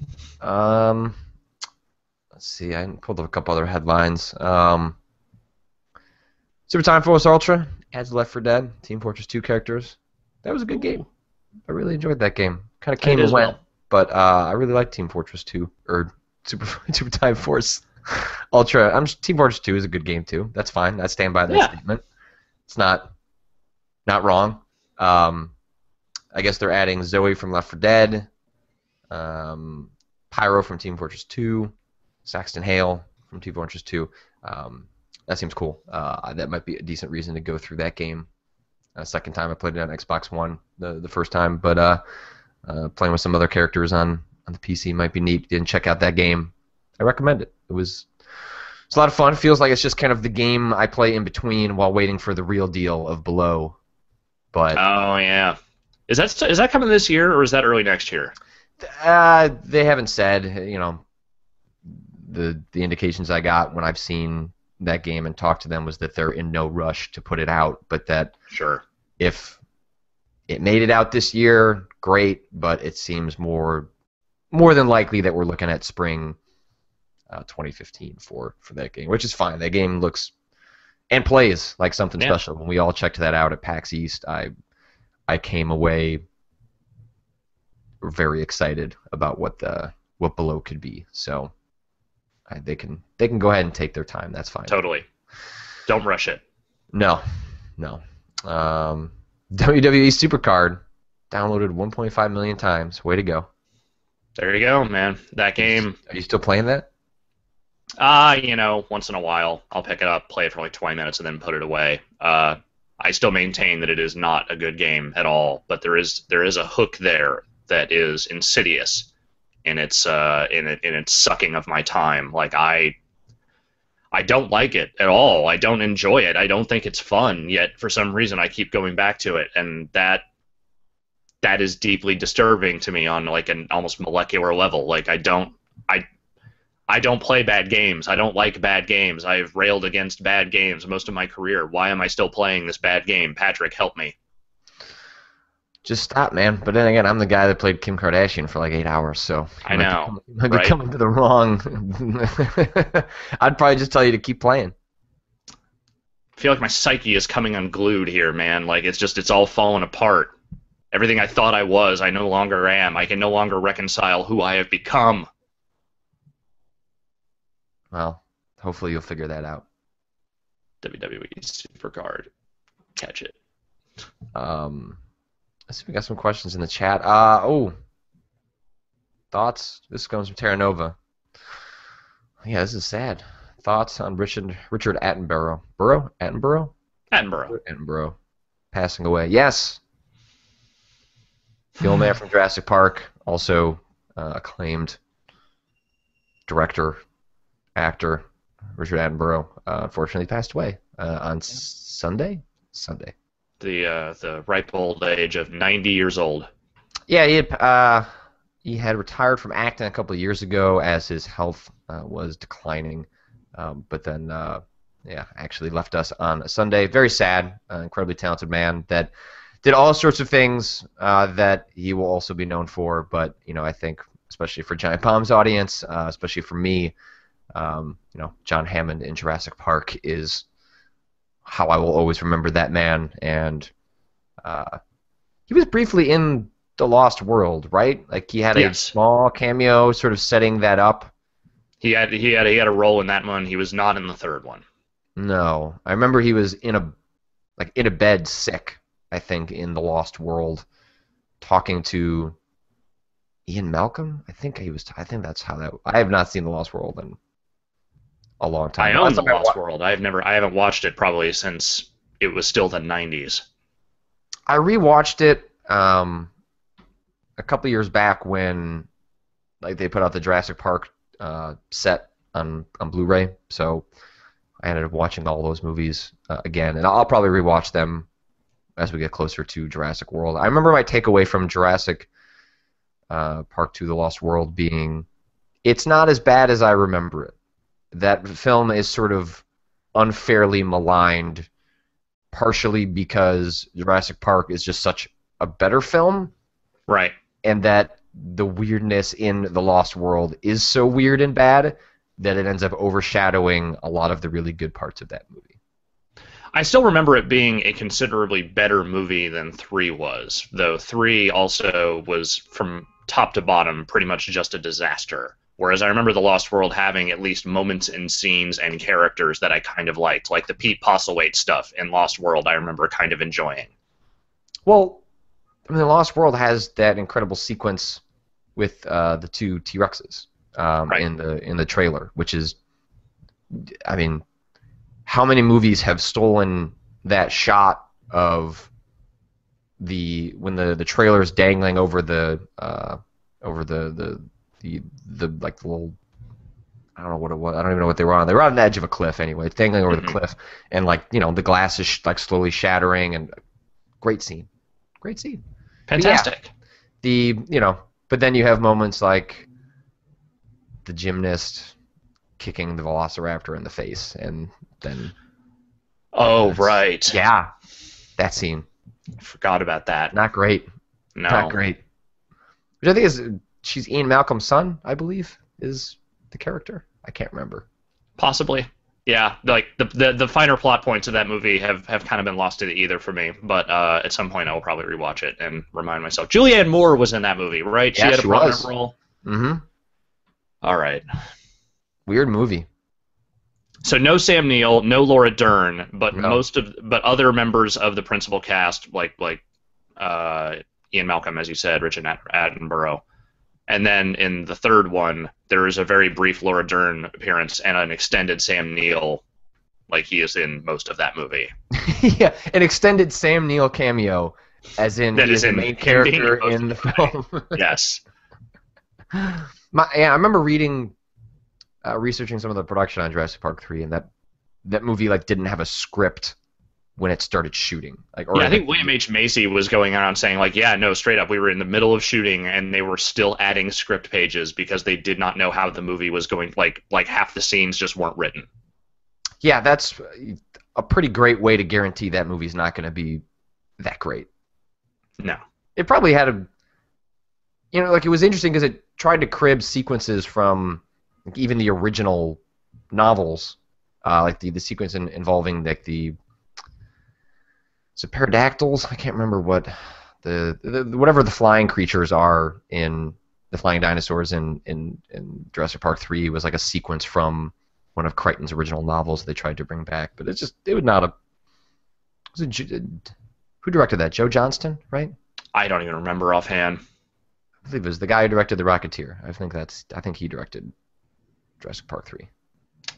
Let's see. I pulled up a couple other headlines. Super Time Force Ultra adds Left 4 Dead, Team Fortress 2 characters. That was a good game. I really enjoyed that game. Kind of came and went, but I really like Team Fortress 2 or Super Time Force Ultra. Team Fortress 2 is a good game too. That's fine. I stand by that statement. It's not wrong. I guess they're adding Zoe from Left 4 Dead, Pyro from Team Fortress 2, Saxton Hale from Team Fortress 2. That seems cool. That might be a decent reason to go through that game. Second time I played it on Xbox One, the first time, but playing with some other characters on the PC might be neat. Didn't check out that game. I recommend it. It's a lot of fun. It feels like it's just kind of the game I play in between while waiting for the real deal of Below. But oh yeah, is that coming this year or is that early next year? They haven't said. You know, the indications I got when I've seen that game and talked to them was that they're in no rush to put it out, but that if it made it out this year, great, but it seems more than likely that we're looking at spring 2015 for that game, which is fine. That game looks and plays like something special. When we all checked that out at PAX East, I came away very excited about what Below could be. So they can go ahead and take their time. That's fine. Totally. Don't rush it. No. WWE Supercard downloaded 1.5 million times. Way to go. There you go, man. That game. Are you still playing that? Once in a while, I'll pick it up, play it for like 20 minutes, and then put it away. I still maintain that it is not a good game at all, but there is a hook there that is insidious in its sucking of my time. Like I don't like it at all. I don't enjoy it. I don't think it's fun. Yet for some reason I keep going back to it, and that is deeply disturbing to me on like an almost molecular level. Like I don't play bad games. I don't like bad games. I've railed against bad games most of my career. Why am I still playing this bad game? Patrick, help me. Just stop, man. But then again, I'm the guy that played Kim Kardashian for like 8 hours, so I know. Might be coming to the wrong. I'd probably just tell you to keep playing. I feel like my psyche is coming unglued here, man. Like it's all falling apart. Everything I thought I was, I no longer am. I can no longer reconcile who I have become. Well, hopefully you'll figure that out. WWE Supercard. Catch it. Let's see, we got some questions in the chat. Thoughts? This comes from Terra Nova. Yeah, this is sad. Thoughts on Richard Attenborough? Attenborough. Passing away. Yes. The old man from Jurassic Park, also acclaimed director, actor, Richard Attenborough, unfortunately passed away on Sunday. The ripe old age of 90 years old. Yeah, he had retired from acting a couple of years ago as his health was declining, but then actually left us on a Sunday. Very sad, incredibly talented man that did all sorts of things that he will also be known for. But I think especially for Giant Bomb's audience, especially for me, John Hammond in Jurassic Park is how I will always remember that man. And he was briefly in The Lost World, right? Like he had a small cameo, sort of setting that up. He had a role in that one. He was not in the third one. No, I remember he was in a bed sick, I think, in the Lost World, talking to Ian Malcolm. I think that's how that. I have not seen the Lost World in a long time. I The own last The time Lost World. I haven't watched it probably since it was still the 90s. I rewatched it a couple years back when like they put out the Jurassic Park set on Blu-ray. So I ended up watching all those movies again, and I'll probably rewatch them as we get closer to Jurassic World. I remember my takeaway from Jurassic Park 2: The Lost World being it's not as bad as I remember it. That film is sort of unfairly maligned, partially because Jurassic Park is just such a better film, Right. and that the weirdness in The Lost World is so weird and bad that it ends up overshadowing a lot of the really good parts of that movie. I still remember it being a considerably better movie than 3 was, though 3 also was, from top to bottom, pretty much just a disaster. Whereas I remember The Lost World having at least moments and scenes and characters that I kind of liked, like the Pete Postlethwaite stuff in Lost World I remember kind of enjoying. Well, I mean, The Lost World has that incredible sequence with the two T-Rexes Right. in the trailer, which is, I mean, how many movies have stolen that shot of when the trailer is dangling over the like the little, I don't know what it was. I don't even know what they were on. They were on the edge of a cliff anyway. It's dangling over the cliff, and like the glass is like slowly shattering, and great scene, great scene. Fantastic. But yeah, but then you have moments like the gymnast kicking the velociraptor in the face, and then Oh, right. yeah, that scene, Forgot about that. not great, No. not great. Which I think is she's Ian Malcolm's son, I believe, is the character. I can't remember. Possibly. Yeah, like the finer plot points of that movie have kind of been lost to the ether for me, but at some point I will probably rewatch it and remind myself. Julianne Moore was in that movie, right? Yeah, she had a she prominent was. role. Mm-hmm. All right. Weird movie. So no Sam Neill, no Laura Dern, but No. but other members of the principal cast, like Ian Malcolm, as you said, Richard Attenborough, and then in the third one there is a very brief Laura Dern appearance and an extended Sam Neill, like he is in most of that movie. Yeah, an extended Sam Neill cameo, as in That he is is the in main most character of in the the film. Yes. I remember researching some of the production on Jurassic Park 3, and that movie like didn't have a script when it started shooting. Like, or Yeah, I think William H. Macy was going around saying, like, yeah, no, straight up, we were in the middle of shooting, and they were still adding script pages because they did not know how the movie was going. Like half the scenes just weren't written. Yeah, that's a pretty great way to guarantee that movie's not going to be that great. No. It probably had like it was interesting because it tried to crib sequences from like, even the original novels, like the sequence involving like the pterodactyls. I can't remember what the whatever the flying creatures are in the flying dinosaurs in Jurassic Park 3 was like a sequence from one of Crichton's original novels they tried to bring back, but it would not have. Who directed that? Joe Johnston, right? I don't even remember offhand. I believe it was the guy who directed The Rocketeer. I think he directed Jurassic Park 3.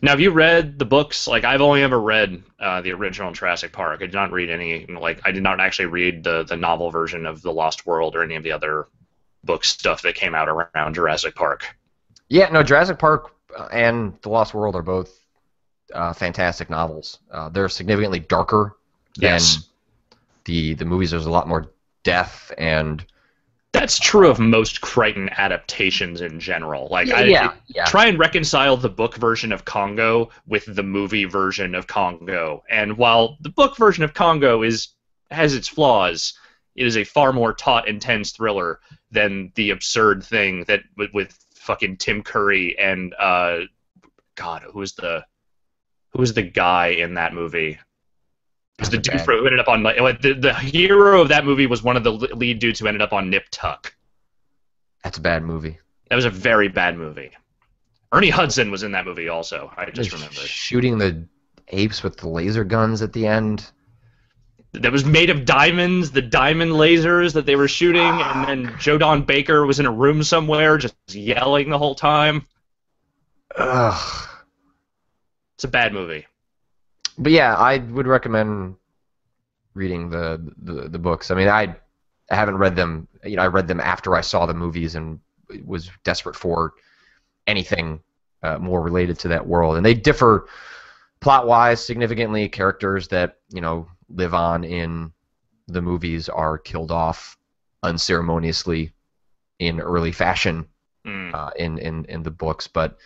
Now, have you read the books? Like, I've only ever read the original Jurassic Park. I did not read any, like, I did not actually read the novel version of The Lost World or any of the other book stuff that came out around Jurassic Park. Yeah, no, Jurassic Park and The Lost World are both fantastic novels. They're significantly darker than Yes. the movies. There's a lot more death and... That's true of most Crichton adaptations in general. Like, Yeah. try and reconcile the book version of Congo with the movie version of Congo. And while the book version of Congo has its flaws, it is a far more taut, intense thriller than the absurd thing that with fucking Tim Curry and God, who was the guy in that movie? It was the dude who ended up on the hero of that movie was one of the lead dudes who ended up on Nip Tuck. That's a bad movie. That was a very bad movie. Ernie Hudson was in that movie also. I just remembered. Shooting the apes with the laser guns at the end. That was made of diamonds, the diamond lasers that they were shooting, and then Fuck. Joe Don Baker was in a room somewhere just yelling the whole time. Ugh. It's a bad movie. But yeah, I would recommend reading the books. I mean, I haven't read them. You know, I read them after I saw the movies and was desperate for anything more related to that world. And they differ plot-wise significantly. Characters that live on in the movies are killed off unceremoniously in early fashion in the books. But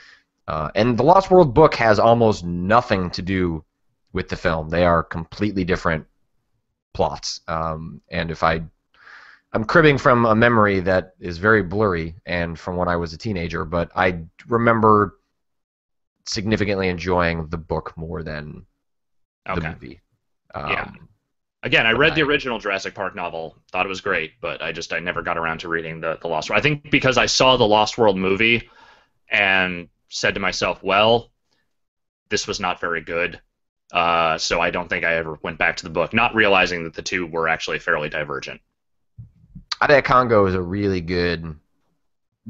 and the Lost World book has almost nothing to do with the film. They are completely different plots. And if I'm cribbing from a memory that is very blurry and from when I was a teenager, but I remember significantly enjoying the book more than the movie. Yeah. Again, I read the I- original Jurassic Park novel, thought it was great, but I never got around to reading the Lost World. I think because I saw the Lost World movie and said to myself, well, this was not very good. So I don't think I ever went back to the book, not realizing that the two were actually fairly divergent. Ade Congo is a really good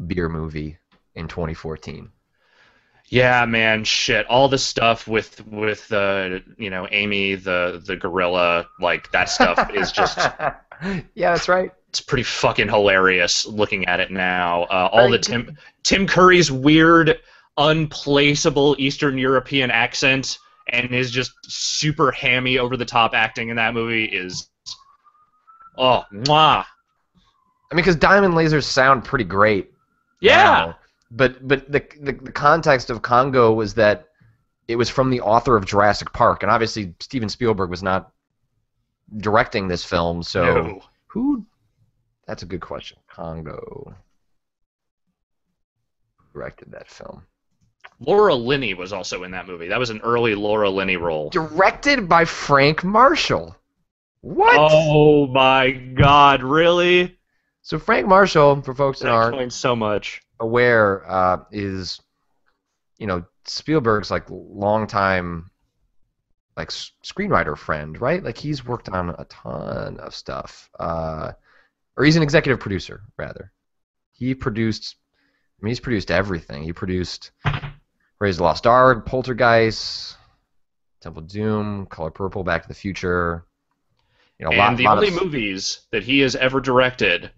beer movie in 2014. Yeah, man, shit. All the stuff with Amy the gorilla, like that stuff is just Yeah, that's right. it's pretty fucking hilarious looking at it now. All the Tim Curry's weird, unplaceable Eastern European accent and his just super hammy over the top acting in that movie is mwah. I mean, because diamond lasers sound pretty great. Yeah. Now. But the context of Congo was that it was from the author of Jurassic Park, and obviously Steven Spielberg was not directing this film, so No. who? That's a good question. Congo. Who directed that film? Laura Linney was also in that movie. That was an early Laura Linney role. Directed by Frank Marshall. What? Oh my God! Really? So Frank Marshall, for folks that That aren't explains so much. aware, is Spielberg's like longtime like screenwriter friend, right? Like he's worked on a ton of stuff, or he's an executive producer rather. He's produced everything. He produced Raiders of the Lost Ark, Poltergeist, Temple of Doom, Color Purple, Back to the Future. And the only movies that he has ever directed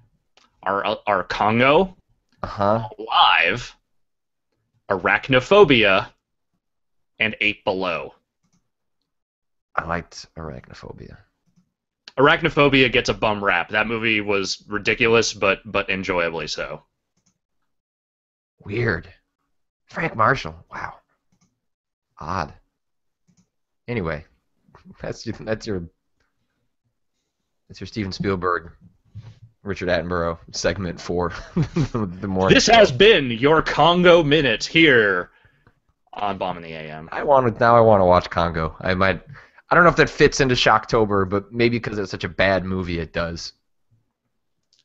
are Congo, Alive, Arachnophobia, and 8 Below. I liked Arachnophobia. Arachnophobia gets a bum rap. That movie was ridiculous, but enjoyably so. Weird. Frank Marshall. Wow. Odd. Anyway, that's your Steven Spielberg, Richard Attenborough segment for the morning. This has been your Congo Minute here on Bombin the AM. I want to watch Congo. I don't know if that fits into Shocktober, but maybe because it's such a bad movie, it does.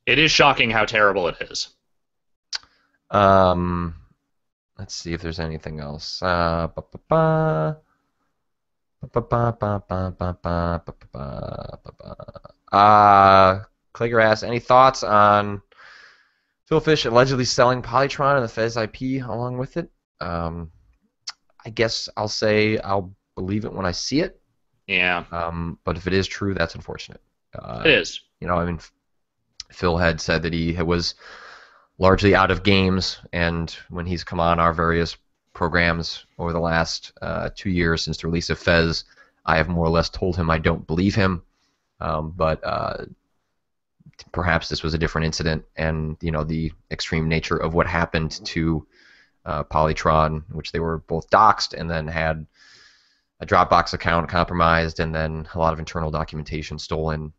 It is shocking how terrible it is. Let's see if there's anything else. Klager asks, any thoughts on Phil Fish allegedly selling Polytron and the Fez IP along with it? I guess I'll say I'll believe it when I see it. Yeah. But if it is true, that's unfortunate. It is. I mean, Phil had said that he was largely out of games, and when he's come on our various programs over the last 2 years since the release of Fez, I have more or less told him I don't believe him. But perhaps this was a different incident, and the extreme nature of what happened to Polytron, which they were both doxxed and then had a Dropbox account compromised, and then a lot of internal documentation stolen.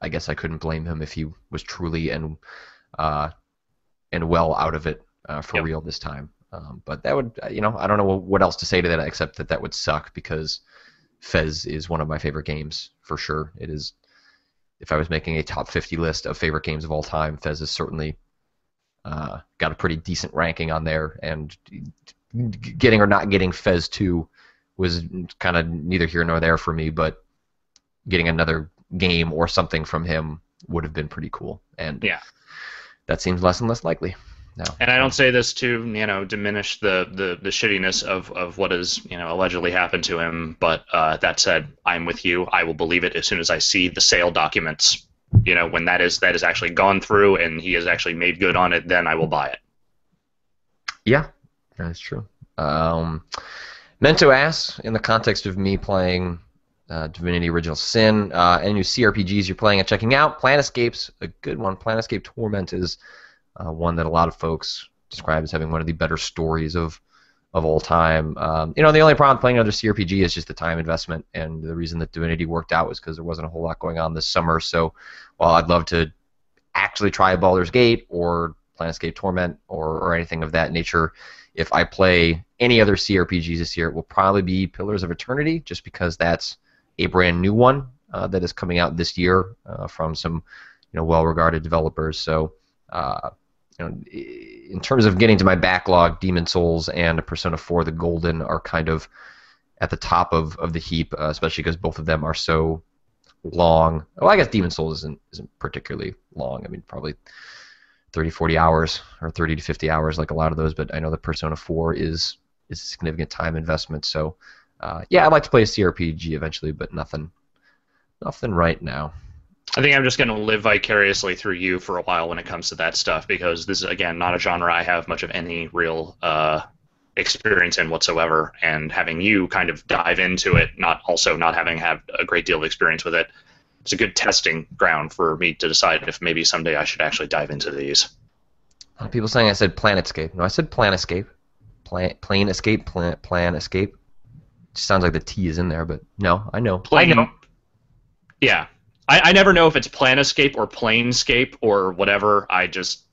I guess I couldn't blame him if he was truly and well out of it for real this time. But that would, I don't know what else to say to that except that would suck, because Fez is one of my favorite games for sure. It is. If I was making a top 50 list of favorite games of all time, Fez is certainly got a pretty decent ranking on there, and getting or not getting Fez 2 was kind of neither here nor there for me, but getting another game or something from him would have been pretty cool. And Yeah. that seems less and less likely now. And I don't say this to, diminish the shittiness of what has, allegedly happened to him. But that said, I'm with you. I will believe it as soon as I see the sale documents. When that is actually gone through and he has actually made good on it, then I will buy it. Yeah, that's true. Mento asks, in the context of me playing Divinity Original Sin, any new CRPGs you're playing and checking out? Planescape's a good one. Planescape Torment is one that a lot of folks describe as having one of the better stories of all time. The only problem with playing another CRPG is just the time investment, and the reason that Divinity worked out was because there wasn't a whole lot going on this summer. So while I'd love to actually try Baldur's Gate or Planescape Torment or anything of that nature, if I play any other CRPGs this year, it will probably be Pillars of Eternity, just because that's a brand new one that is coming out this year from some well-regarded developers. So in terms of getting to my backlog, Demon Souls and Persona 4 the Golden are kind of at the top of the heap, especially because both of them are so long. Well, I guess Demon Souls isn't particularly long. I mean, probably 30, 40 hours or 30 to 50 hours like a lot of those, but I know that Persona 4 is a significant time investment. So yeah, I'd like to play a CRPG eventually, but nothing right now. I think I'm just going to live vicariously through you for a while when it comes to that stuff, because this is, again, not a genre I have much of any real experience in whatsoever, and having you kind of dive into it, not having had a great deal of experience with it, it's a good testing ground for me to decide if maybe someday I should actually dive into these. A lot of people saying I said Planetscape. No, I said Planescape. Plane Escape, Plan Escape. It sounds like the T is in there, but no, I know. I know. Yeah. I never know if it's Planescape or Planescape or whatever. I just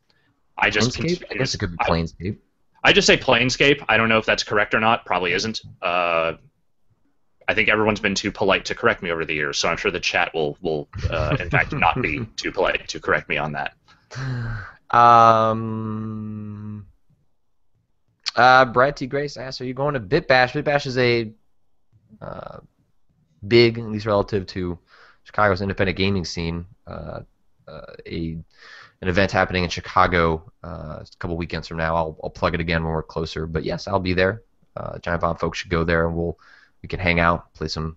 Planescape? I guess it could be Planescape. I just say Planescape. I don't know if that's correct or not. Probably isn't. I think everyone's been too polite to correct me over the years, so I'm sure the chat will in fact not be too polite to correct me on that. Brad T. Grace asks, are you going to BitBash? BitBash is a big, at least relative to Chicago's independent gaming scene, an event happening in Chicago a couple weekends from now. I'll plug it again when we're closer. But yes, I'll be there. Giant Bomb folks should go there, and we can hang out, play some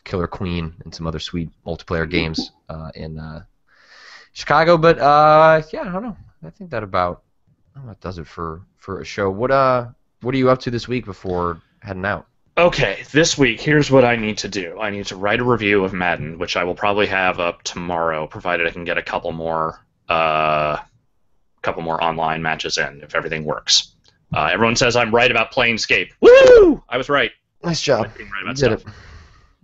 Killer Queen and some other sweet multiplayer games in Chicago. But yeah, I don't know. I think that about does it for a show. What are you up to this week before heading out? Okay, this week, here's what I need to do. I need to write a review of Madden, which I will probably have up tomorrow, provided I can get a couple more online matches in, if everything works. Everyone says I'm right about Planescape. Woo! I was right. Nice job. You did it.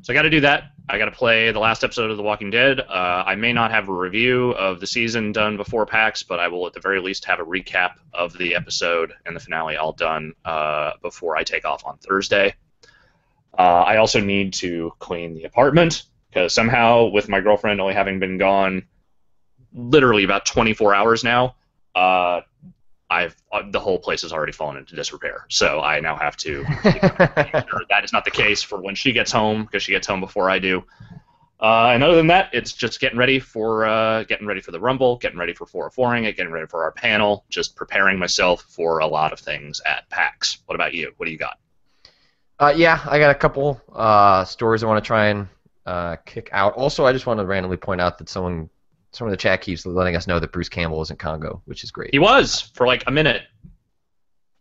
So I got to do that. I got to play the last episode of The Walking Dead. I may not have a review of the season done before PAX, but I will at the very least have a recap of the episode and the finale all done before I take off on Thursday. I also need to clean the apartment, because somehow, with my girlfriend only having been gone literally about 24 hours now, the whole place has already fallen into disrepair. So I now have to make sure that is not the case for when she gets home, because she gets home before I do. And other than that, it's just getting ready for the Rumble, getting ready for 404ing it, getting ready for our panel, just preparing myself for a lot of things at PAX. What about you? What do you got? Yeah, I got a couple stories I want to try and kick out. Also, I just want to randomly point out that some of the chat keeps letting us know that Bruce Campbell is in Congo, which is great. He was for like a minute.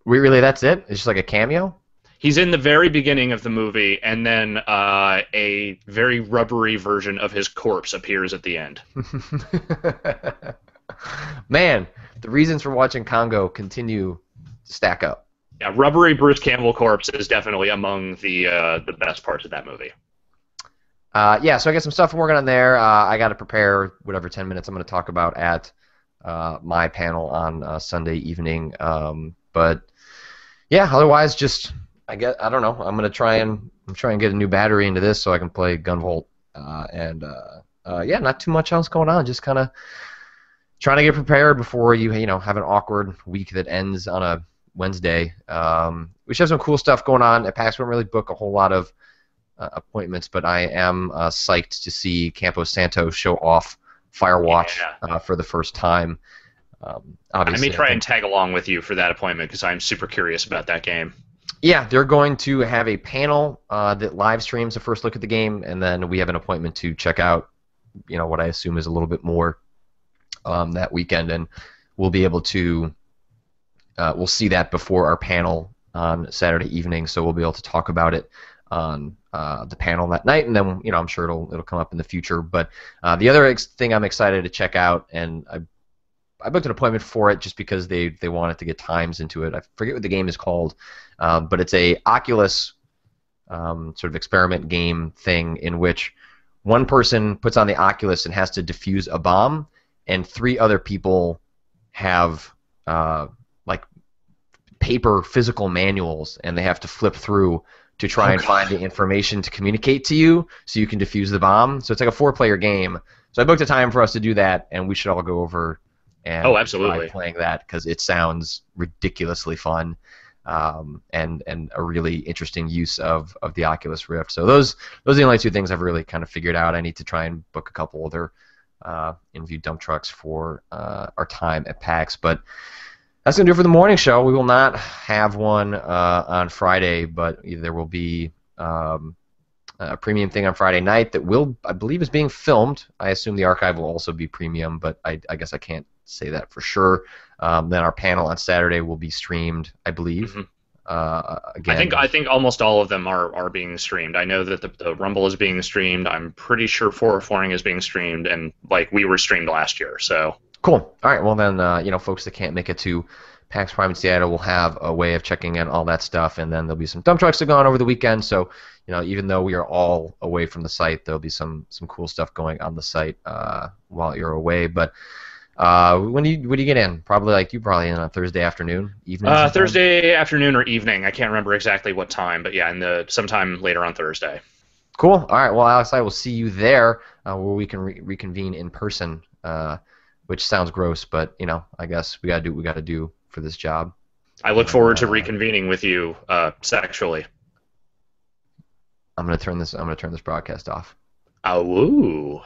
Really, that's it? It's just like a cameo? He's in the very beginning of the movie, and then a very rubbery version of his corpse appears at the end. Man, the reasons for watching Congo continue to stack up. Yeah, rubbery Bruce Campbell corpse is definitely among the best parts of that movie. Yeah, so I got some stuff I'm working on there. I got to prepare whatever 10 minutes I'm going to talk about at my panel on Sunday evening. But yeah, otherwise, just I don't know. I'm try and get a new battery into this so I can play Gunvolt. Yeah, not too much else going on. Just kind of trying to get prepared before you have an awkward week that ends on a Wednesday. We should have some cool stuff going on at PAX. We don't really book a whole lot of appointments, but I am psyched to see Campo Santo show off Firewatch for the first time. I may try and tag along with you for that appointment because I'm super curious about that game. Yeah, they're going to have a panel that live streams a first look at the game, and then we have an appointment to check out, what I assume is a little bit more that weekend, and we'll be able to we'll see that before our panel on Saturday evening, so we'll be able to talk about it on the panel that night, and then I'm sure it'll come up in the future. But the other thing I'm excited to check out, and I booked an appointment for it just because they wanted to get times into it. I forget what the game is called, but it's a Oculus sort of experiment game thing in which one person puts on the Oculus and has to defuse a bomb, and 3 other people have like paper physical manuals, and they have to flip through to try and find the information to communicate to you so you can defuse the bomb. So it's like a 4-player game. So I booked a time for us to do that, and we should all go over and absolutely try playing that because it sounds ridiculously fun and a really interesting use of the Oculus Rift. So those are the only 2 things I've really kind of figured out. I need to try and book a couple other in-view dump trucks for our time at PAX. But that's going to do it for the morning show. We will not have one on Friday, but there will be a premium thing on Friday night that I believe is being filmed. I assume the archive will also be premium, but I guess I can't say that for sure. Then our panel on Saturday will be streamed, I believe. Again, I think almost all of them are being streamed. I know that the Rumble is being streamed. I'm pretty sure 404ing is being streamed, and we were streamed last year. So cool. All right. Well then, folks that can't make it to PAX Prime in Seattle will have a way of checking in all that stuff, and then there'll be some dump trucks that go on over the weekend. So even though we are all away from the site, there'll be some cool stuff going on the site while you're away. But when do you get in? You probably in on Thursday afternoon, evening. Thursday afternoon or evening. I can't remember exactly what time, but yeah, sometime later on Thursday. Cool. All right. Well, Alex, I will see you there where we can reconvene in person. Which sounds gross, but I guess we gotta do what we gotta do for this job. I look forward to reconvening with you sexually. I'm gonna turn this broadcast off. Oh.